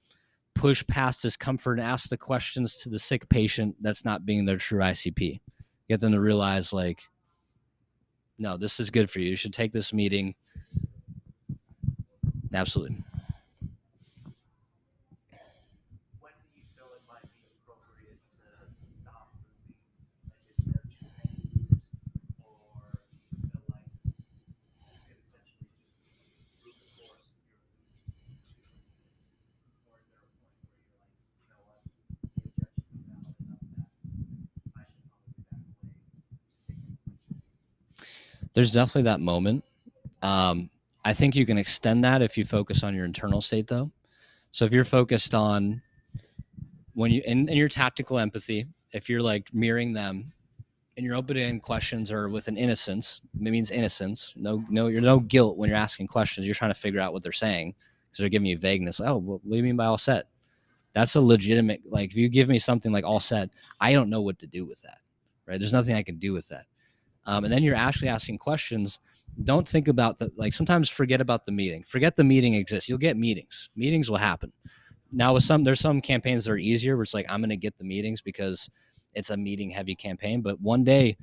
push past discomfort and ask the questions to the sick patient that's not being their true ICP. Get them to realize, like, no, this is good for you. You should take this meeting. Absolutely. When do you feel it might be appropriate to stop moving? Like, is there too many moves, or do you feel like you could essentially just brute force your moves to, or is there a point where you're like, you know what, the objection is valid enough that I should probably back away, take it? There's definitely that moment. I think you can extend that if you focus on your internal state, though. So if you're focused on when you in your tactical empathy, if you're like mirroring them, and your open-ended questions are with an innocence, it means innocence. You're no guilt when you're asking questions. You're trying to figure out what they're saying because they're giving you vagueness. Oh, what do you mean by all set? That's a legitimate, like, if you give me something like all set, I don't know what to do with that, right? There's nothing I can do with that. And then you're actually asking questions. Don't think about sometimes forget about the meeting. Forget the meeting exists. You'll get meetings. Meetings will happen. Now there's some campaigns that are easier where it's like, I'm going to get the meetings because it's a meeting heavy campaign. But one day,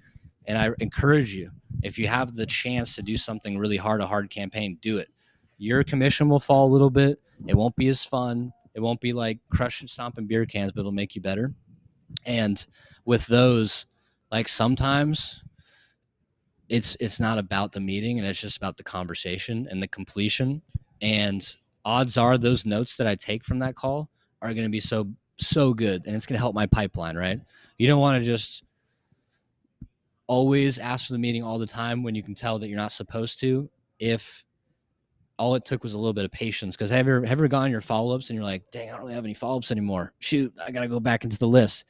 and I encourage you, if you have the chance to do something really hard, a hard campaign, do it. Your commission will fall a little bit. It won't be as fun. It won't be like crushing, stomping beer cans, but it'll make you better. And with those, like, sometimes it's not about the meeting, and it's just about the conversation and the completion. And odds are those notes that I take from that call are going to be so good, and it's going to help my pipeline, right? You don't want to just always ask for the meeting all the time when you can tell that you're not supposed to. If all it took was a little bit of patience, because have you ever gone your follow-ups and you're like, dang, I don't really have any follow-ups anymore, shoot, I gotta go back into the list.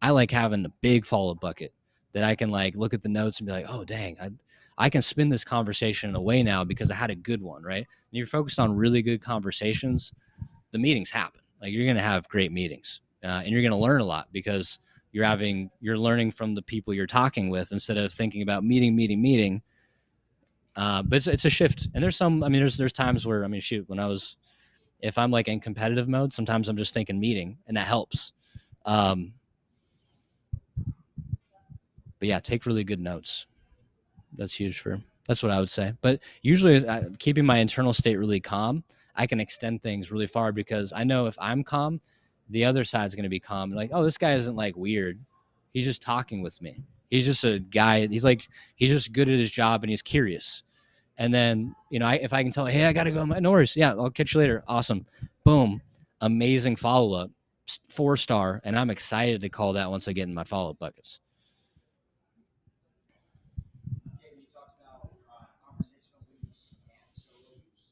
I like having a big follow-up bucket that I can like look at the notes and be like, oh dang, I can spin this conversation in a way now because I had a good one, right? And you're focused on really good conversations, the meetings happen. Like, you're gonna have great meetings, and you're gonna learn a lot because you're learning from the people you're talking with instead of thinking about meeting. But it's a shift. And there's there's times where, shoot, if I'm like in competitive mode, sometimes I'm just thinking meeting, and that helps. But yeah, take really good notes. That's huge that's what I would say. But usually keeping my internal state really calm, I can extend things really far because I know if I'm calm, the other side's going to be calm. Like, oh, this guy isn't like weird. He's just talking with me. He's just a guy. He's just good at his job and he's curious. And then, if I can tell, hey, I got to go. No worries. Yeah, I'll catch you later. Awesome. Boom. Amazing follow-up. 4-star. And I'm excited to call that once I get in my follow-up buckets. You talked about conversational loops and solo loops.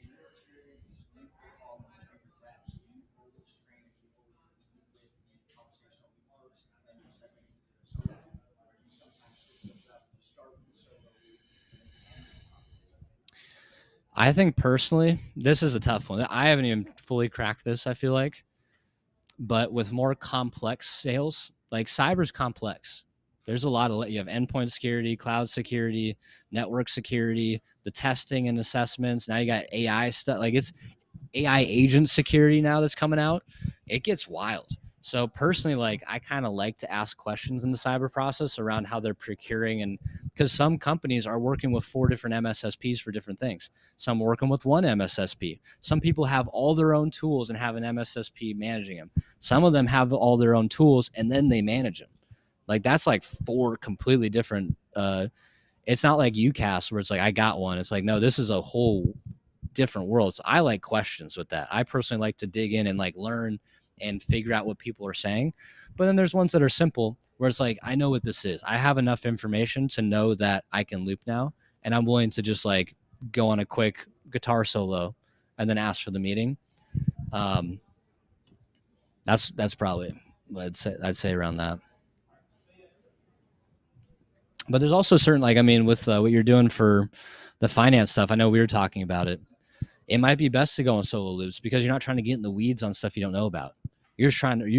In your experience, when you call and train your reps, do you always train people with the conversational loop first and then you segment into the solo loop? Or do you sometimes switch those up? You start with the solo loop and then you end with the conversation? I think personally, this is a tough one. I haven't even fully cracked this, I feel like. But with more complex sales, like cyber's complex. There's a lot of, you have endpoint security, cloud security, network security, the testing and assessments. Now you got AI stuff. Like, it's AI agent security now that's coming out. It gets wild. So personally, like, I kind of like to ask questions in the cyber process around how they're procuring, and because some companies are working with 4 different MSSPs for different things. Some working with one MSSP. Some people have all their own tools and have an MSSP managing them. Some of them have all their own tools and then they manage them. Like, that's like 4 completely different. It's not like UCAS where it's like, I got one. It's like, no, this is a whole different world. So I like questions with that. I personally like to dig in and like learn and figure out what people are saying. But then there's ones that are simple where it's like, I know what this is. I have enough information to know that I can loop now, and I'm willing to just like go on a quick guitar solo and then ask for the meeting. That's probably what I'd say around that. But there's also certain, like, with what you're doing for the finance stuff, I know we were talking about it. It might be best to go on solo loops because you're not trying to get in the weeds on stuff you don't know about. You're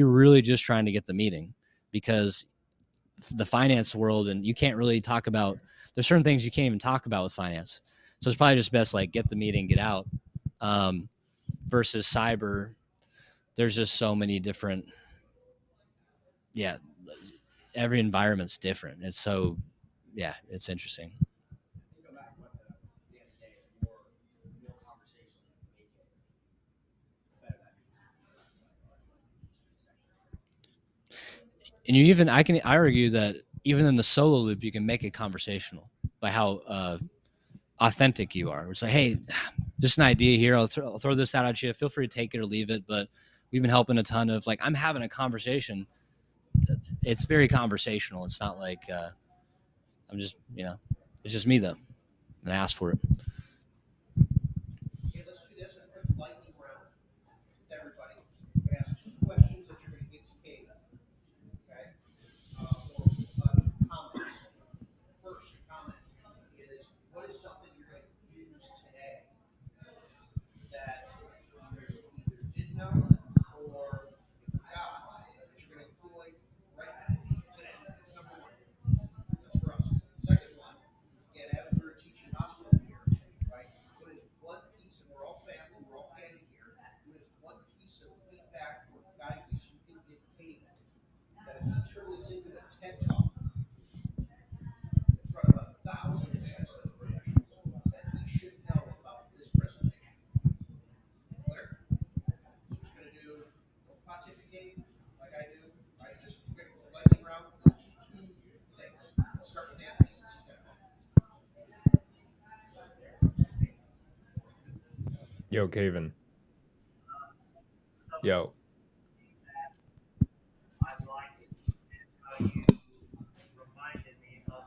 really just trying to get the meeting, because the finance world, and you can't really talk about, there's certain things you can't even talk about with finance. So it's probably just best, like, get the meeting, get out. Versus cyber, there's just so many different, yeah, every environment's different. It's so, yeah, it's interesting. No matter what, the end of the day, the more conversation you make it, the better that And I argue that even in the solo loop, you can make it conversational by how authentic you are. It's like, hey, just an idea here. I'll throw this out at you. Feel free to take it or leave it. But we've been helping a ton of, like, I'm having a conversation. It's very conversational. It's not like I'm just, it's just me though, and I asked for it. Okay, let's do this in a quick lightning round with everybody. I'm going to ask 2 questions that you're going to get to Cavin. Okay? Or 2 comments. First comment is, what is something you're going to use today that you either didn't know or that he should know about this presentation. Clear? So we're just going to do pontificate like I do. I just quick lightning round those two things. Let's start with Anthony since he's got it. Yo, Cavin. Yo. I liked is how you reminded me of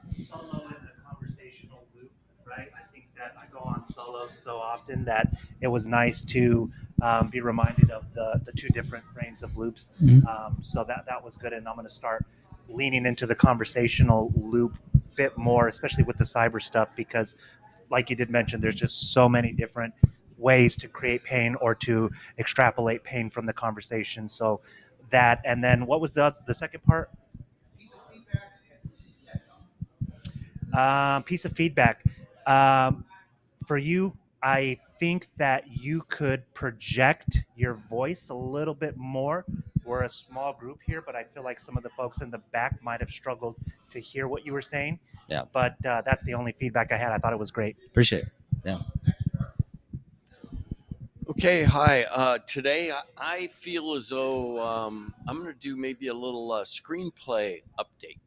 the solo in the conversational loop, right? I think that I go on solo so often that it was nice to be reminded of the two different frames of loops. So that was good, and I'm going to start leaning into the conversational loop a bit more, especially with the cyber stuff, because like you did mention, there's just so many different ways to create pain or to extrapolate pain from the conversation. So that, and then what was the second part? Piece of feedback. For you, I think that you could project your voice a little bit more. We're a small group here, but I feel like some of the folks in the back might have struggled to hear what you were saying. Yeah. But that's the only feedback I had. I thought it was great. Appreciate it. Yeah. Okay, hi. Today I feel as though I'm going to do maybe a little screenplay update.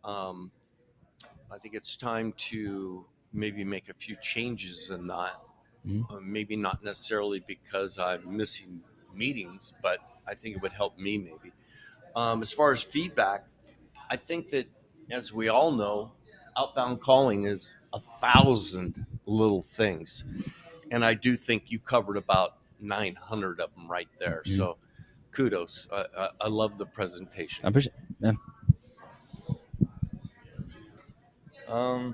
I think it's time to maybe make a few changes in that. Maybe not necessarily because I'm missing meetings, but I think it would help me maybe. As far as feedback, I think that, as we all know, outbound calling is 1,000 little things. And I do think you covered about 900 of them right there. So kudos. I love the presentation. I appreciate it. Yeah.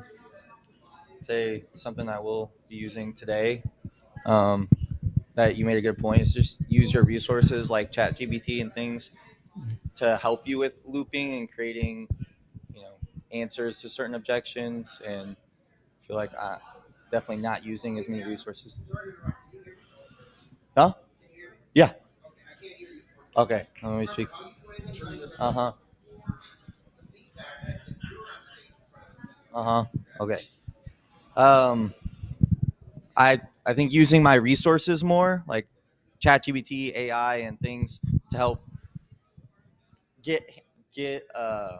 Say something I will be using today. That you made a good point is just use your resources like ChatGPT and things to help you with looping and creating, answers to certain objections. And I feel like I definitely not using as many resources. Huh? Yeah. Okay. Let me speak. Okay. I think using my resources more, like ChatGPT, AI, and things to help get a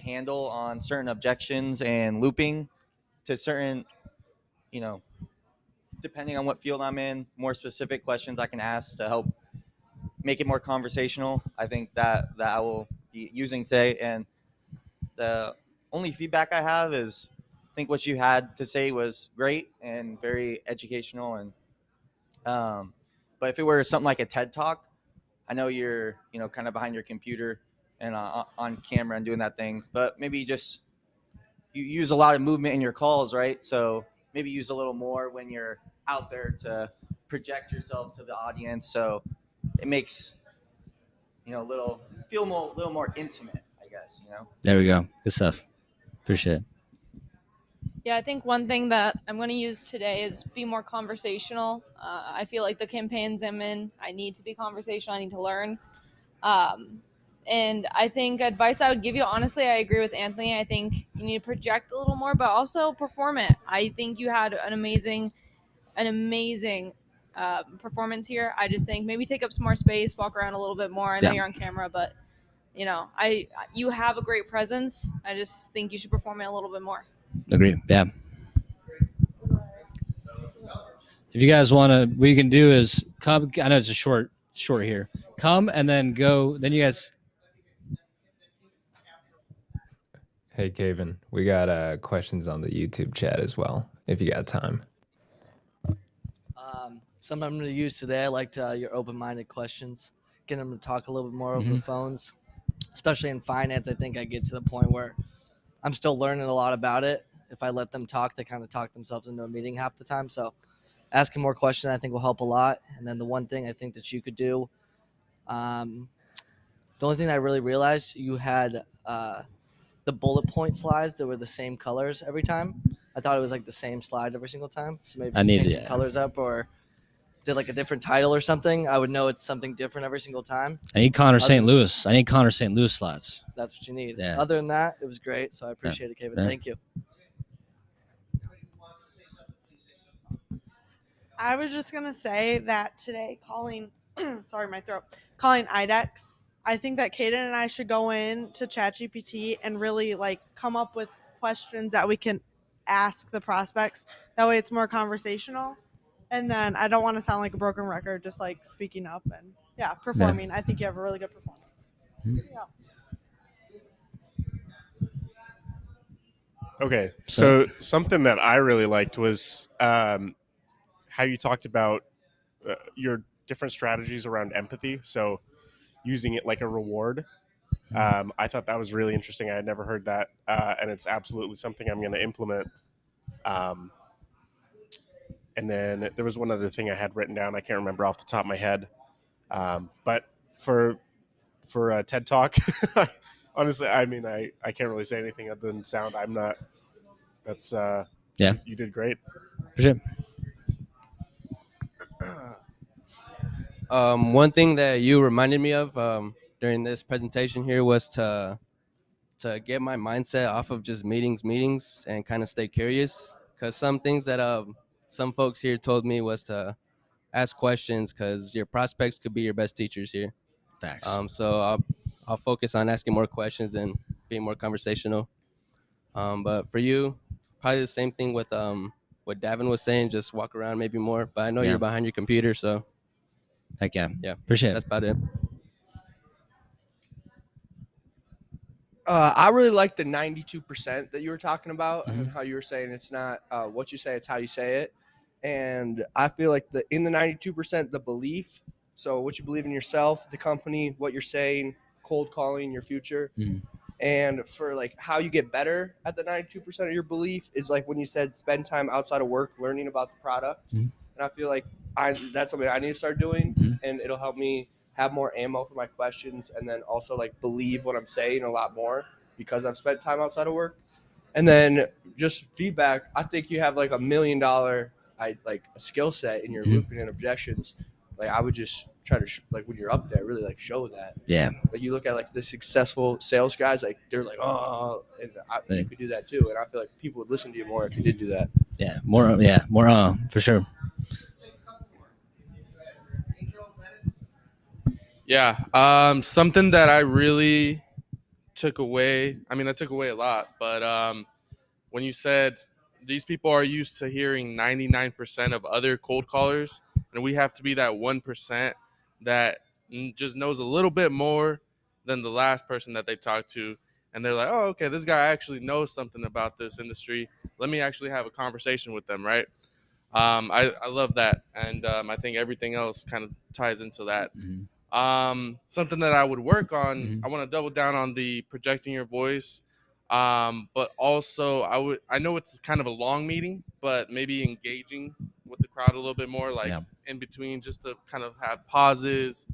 handle on certain objections and looping to certain, depending on what field I'm in, more specific questions I can ask to help make it more conversational. I think that I will be using today. And the only feedback I have is I think what you had to say was great and very educational. And but if it were something like a TED Talk, I know you're kind of behind your computer and on camera and doing that thing, but maybe just you use a lot of movement in your calls, right? So maybe use a little more when you're out there to project yourself to the audience. So it makes a little more intimate, I guess. There we go. Good stuff. Appreciate it. Yeah, I think one thing that I'm going to use today is be more conversational. I feel like the campaigns I'm in, I need to be conversational. I need to learn. And I think advice I would give you, honestly, I agree with Anthony. I think you need to project a little more, but also perform it. I think you had an amazing performance here. I just think maybe take up some more space, walk around a little bit more. I know you're on camera, but you have a great presence. I just think you should perform it a little bit more. Agree. Yeah. If you guys want to, what you can do is come. I know it's a short here. Come and then go. Then you guys. Hey, Cavin, we got questions on the YouTube chat as well, if you got time. Something I'm going to use today, I liked your open-minded questions, getting them to talk a little bit more over the phones, especially in finance. I think I get to the point where I'm still learning a lot about it. If I let them talk, they kind of talk themselves into a meeting half the time. So asking more questions, I think, will help a lot. And then the one thing I think that you could do, the only thing I really realized, you had the bullet point slides that were the same colors every time. I thought it was like the same slide every single time. So maybe change the colors up or did like a different title or something, I would know it's something different every single time. I need Connor St. Louis. I need Connor St. Louis slots. That's what you need. Yeah. Other than that, it was great. So I appreciate it, Cavin. Yeah. Thank you. I was just going to say that today calling, sorry, my throat, calling IDEX, I think that Kaden and I should go in to ChatGPT and really like come up with questions that we can ask the prospects. That way it's more conversational. And then I don't want to sound like a broken record, just like speaking up and performing. I think you have a really good performance. Mhm. Yeah. Okay, so something that I really liked was how you talked about your different strategies around empathy. So using it like a reward. I thought that was really interesting. I had never heard that, and it's absolutely something I'm going to implement. And then there was one other thing I had written down. I can't remember off the top of my head. But for a TED Talk, honestly, I mean, I can't really say anything other than sound. I'm not. That's You did great. For sure. One thing that you reminded me of during this presentation here was to get my mindset off of just meetings and kind of stay curious, because some things that some folks here told me was to ask questions, because your prospects could be your best teachers here. Facts. So I'll focus on asking more questions and being more conversational. But for you, probably the same thing with what Davin was saying, just walk around maybe more. But I know you're behind your computer, so heck yeah. Yeah, Appreciate it. that's about it. I really like the 92% that you were talking about, Mm-hmm. and how you were saying it's not what you say, it's how you say it. And I feel like in the 92%, the belief, so what you believe in yourself, the company, what you're saying, cold calling, your future. Mhm. And for like how you get better at the 92% of your belief is like when you said spend time outside of work learning about the product. Mhm. And I feel like that's something I need to start doing, Mhm. and it'll help me have more ammo for my questions, and then also like believe what I'm saying a lot more because I've spent time outside of work. And then just feedback, I think you have like $1 million skill set in your Mhm. looping and objections. Like I would just try to like when you're up there really like show that. Yeah. Like you look at like the successful sales guys, like they're like, oh, and you could do that too. And I feel like people would listen to you more if you did do that. Yeah. More for sure. Yeah. Something that I really took away. I mean, I took away a lot, but when you said these people are used to hearing 99% of other cold callers, and we have to be that 1% that just knows a little bit more than the last person that they talked to. And they're like, oh, okay, this guy actually knows something about this industry. Let me actually have a conversation with them, right? I love that. And I think everything else kind of ties into that. Something that I would work on, I want to double down on the projecting your voice. But also I know it's kind of a long meeting, but maybe engaging with the crowd a little bit more, like in between, just to kind of have pauses,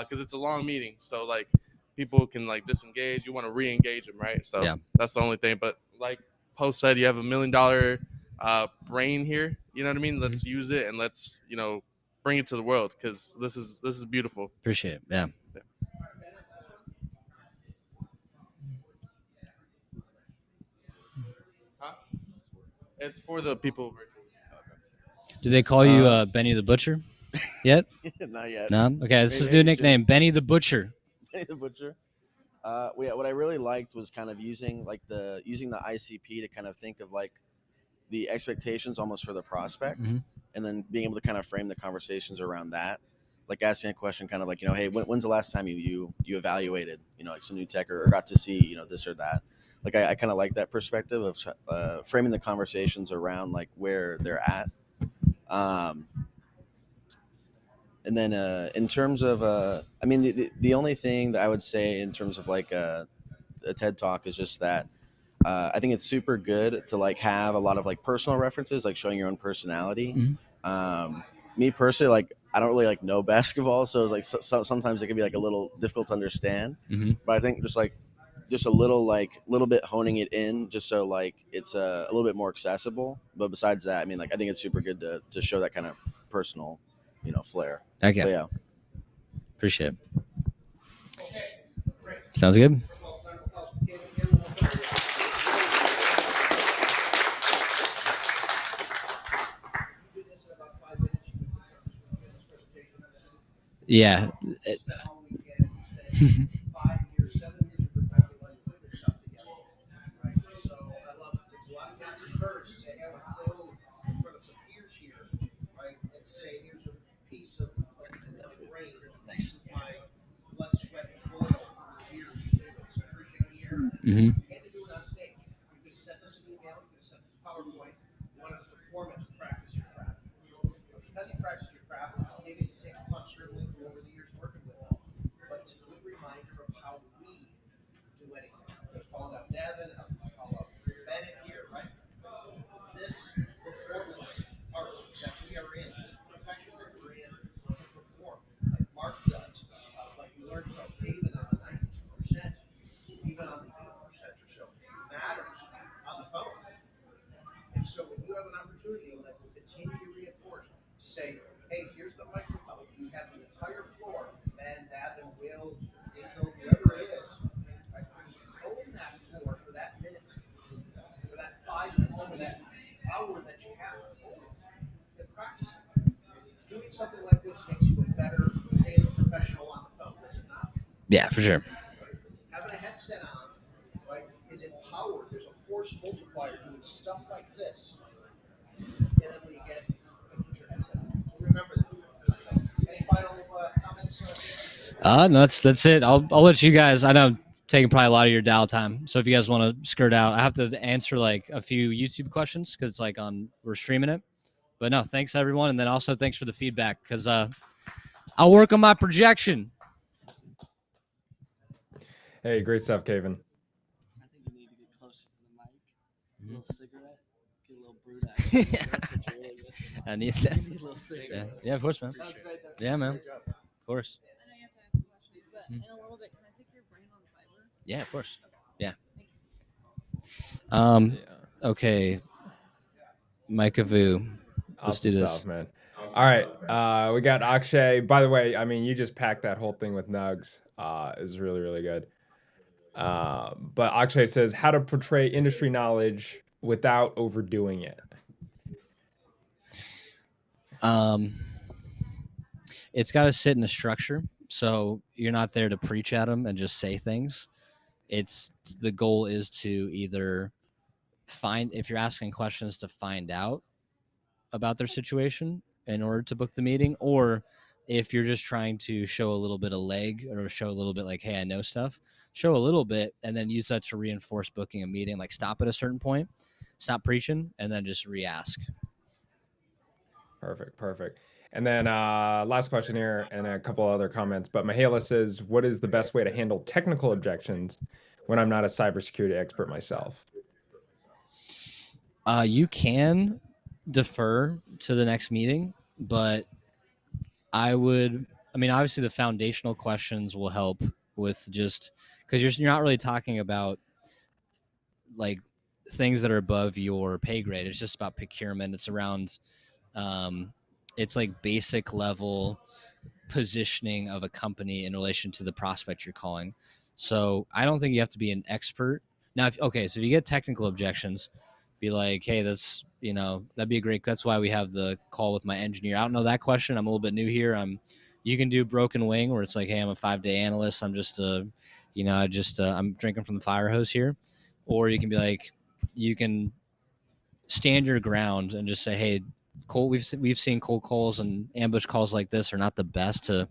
because it's a long meeting. So like people can like disengage. You want to re-engage them, right? So that's the only thing. But like Post said, you have $1 million brain here. You know what I mean? Let's use it, and let's bring it to the world, because this is beautiful. Appreciate it. Yeah. It's for the people. Do they call you Benny the Butcher yet? Not yet. No? Okay, this is a new nickname, Benny the Butcher. Benny the Butcher. What I really liked was kind of using the ICP to kind of think of like the expectations almost for the prospect, and then being able to kind of frame the conversations around that. Like asking a question kind of like, hey, when's the last time you evaluated, like some new tech or got to see, this or that. Like I kind of like that perspective of framing the conversations around like where they're at. And then in terms of, I mean, the only thing that I would say in terms of like a TED Talk is just that I think it's super good to like have a lot of like personal references, like showing your own personality. Me personally, like I don't really like know basketball, so it's like sometimes it can be like a little difficult to understand. But I think just a little bit honing it in, just so like it's a little bit more accessible. But besides that, I mean, like I think it's super good to show that kind of personal flair. Okay. But yeah. Appreciate it. Sounds good. Yeah. Mm-hmm. Yeah, for sure. Having a headset on, right, is empowered. There's a force multiplier doing stuff like this. And then when you get your headset on. So remember that. Any final comments? No, that's it. I'll let you guys. I know I'm taking probably a lot of your dial time. So if you guys want to skirt out, I have to answer like a few YouTube questions because it's like we're streaming it. But no, thanks everyone, and then also thanks for the feedback because I'll work on my projection. Hey, great stuff, Cavin. I think you need to get closer to the mic. A little cigarette. Get a little brewed out. I need that. You need a little cigarette. Yeah, of course, man. That was great, though. Yeah, man. Of course. I know you have to answer questions, but in a little bit, can I pick your brain on cyber? Yeah, of course. Yeah. Yeah. Okay. Mike Avu. Let's Awesome do this. stuff, man. All right. We got Akshay. By the way, I mean, you just packed that whole thing with nugs. Is really, really good. But Akshay says, how to portray industry knowledge without overdoing it. It's got to sit in a structure. So you're not there to preach at them and just say things. The goal is to either if you're asking questions to find out about their situation in order to book the meeting, or if you're just trying to show a little bit of leg or show a little bit like, hey, I know stuff, show a little bit and then use that to reinforce booking a meeting. Like stop at a certain point, stop preaching, and then just re-ask. Perfect. And then last question here and a couple other comments. But Mihaela says, what is the best way to handle technical objections when I'm not a cybersecurity expert myself? You can defer to the next meeting, but obviously the foundational questions will help with just because you're not really talking about like things that are above your pay grade. It's just about procurement. It's around it's like basic level positioning of a company in relation to the prospect you're calling. So I don't think you have to be an expert. Now, so if you get technical objections, be like, hey, that'd be a great, that's why we have the call with my engineer. I don't know that question. I'm a little bit new here. You can do broken wing where it's like, hey, I'm a 5-day analyst. I'm just I'm drinking from the fire hose here. Or you can be like, you can stand your ground and just say, hey, we've seen cold calls and ambush calls like this are not the best to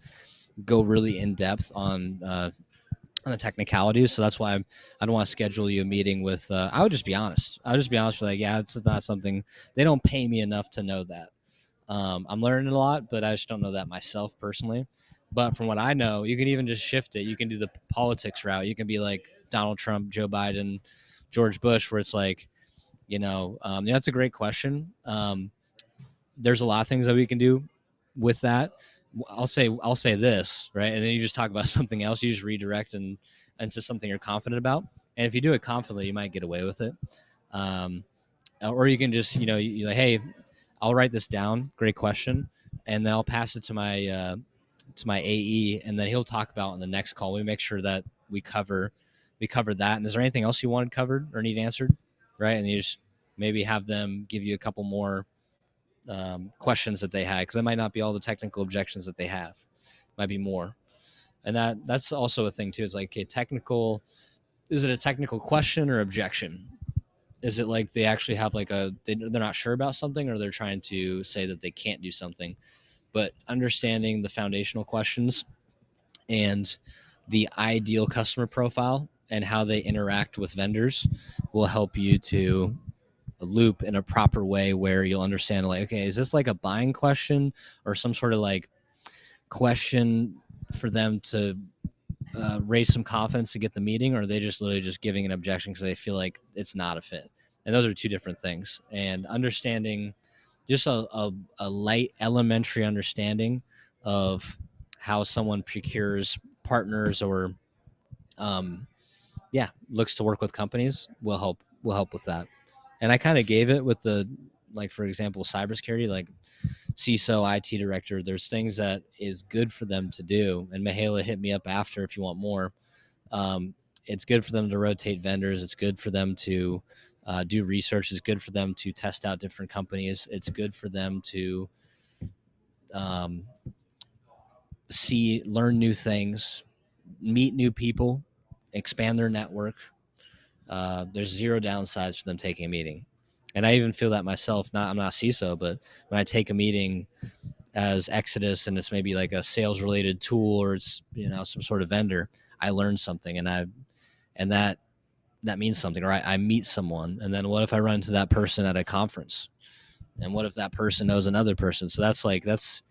go really in depth on the technicalities. So that's why I don't want to schedule you a meeting with. I would just be honest. Like, yeah, it's not something, they don't pay me enough to know that. I'm learning a lot, but I just don't know that myself personally. But from what I know, you can even just shift it. You can do the politics route. You can be like Donald Trump, Joe Biden, George Bush, where it's like, that's a great question. There's a lot of things that we can do with that. I'll say this, right? And then you just talk about something else. You just redirect into something you're confident about. And if you do it confidently, you might get away with it. Or you can just, you're like, hey, I'll write this down. Great question. and then I'll pass it to my AE, and then he'll talk about in the next call. We make sure that we cover that. And is there anything else you wanted covered or need answered? Right. And you just maybe have them give you a couple more questions that they had, because that might not be all the technical objections that they have. Might be more. And that's also a thing too. It's like, okay, technical, is it a technical question or objection? Is it like they actually have like they're not sure about something, or they're trying to say that they can't do something? But understanding the foundational questions and the ideal customer profile and how they interact with vendors will help you to loop in a proper way where you'll understand, like, okay, is this like a buying question or some sort of like question for them to raise some confidence to get the meeting, or are they just literally just giving an objection because they feel like it's not a fit? And those are two different things. And understanding just a light elementary understanding of how someone procures partners or looks to work with companies will help with that. And I kind of gave it with the, like, for example, cybersecurity, like CISO, IT director, there's things that is good for them to do. And Mihaela, hit me up after if you want more. It's good for them to rotate vendors. It's good for them to do research. It's good for them to test out different companies. It's good for them to learn new things, meet new people, expand their network. There's zero downsides for them taking a meeting. And I even feel that myself. I'm not CISO, but when I take a meeting as Exodus and it's maybe like a sales related tool, or it's, some sort of vendor, I learn something, and that means something. Or I meet someone, and then what if I run into that person at a conference, and what if that person knows another person? So that's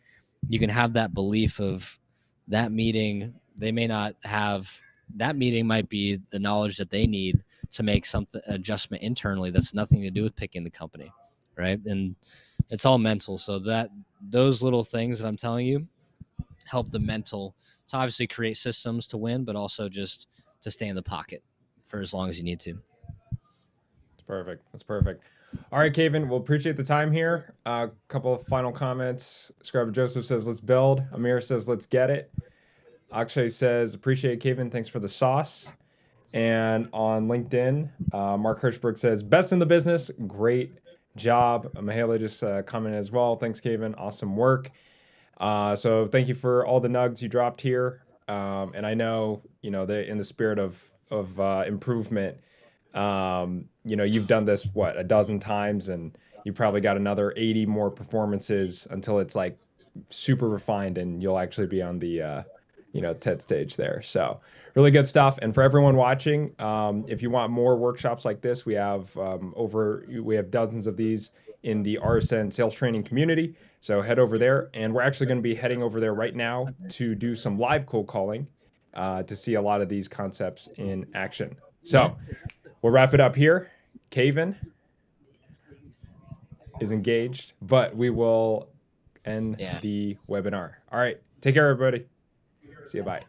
you can have that belief of that meeting. They may not have, that meeting might be the knowledge that they need to make something adjustment internally that's nothing to do with picking the company, right? And it's all mental. So that those little things that I'm telling you help the mental to obviously create systems to win, but also just to stay in the pocket for as long as you need to. Perfect. That's perfect. All right, Cavin, we'll appreciate the time here. A couple of final comments. Scribe Joseph says, let's build. Amir says, let's get it. Akshay says, appreciate Cavin. Thanks for the sauce. And on LinkedIn, Mark Hirschberg says, best in the business. Great job. Mihaela just commented as well. Thanks, Cavin. Awesome work. So thank you for all the nugs you dropped here. And I know, in the spirit of improvement, you've done this, a dozen times, and you probably got another 80 more performances until it's like super refined and you'll actually be on the, TED stage there. So really good stuff. And for everyone watching, if you want more workshops like this, we have dozens of these in the RSN sales training community. So head over there, and we're actually going to be heading over there right now to do some live cold calling to see a lot of these concepts in action. So we'll wrap it up here. Cavin is engaged, but we will end the webinar. All right. Take care, everybody. See you. Bye.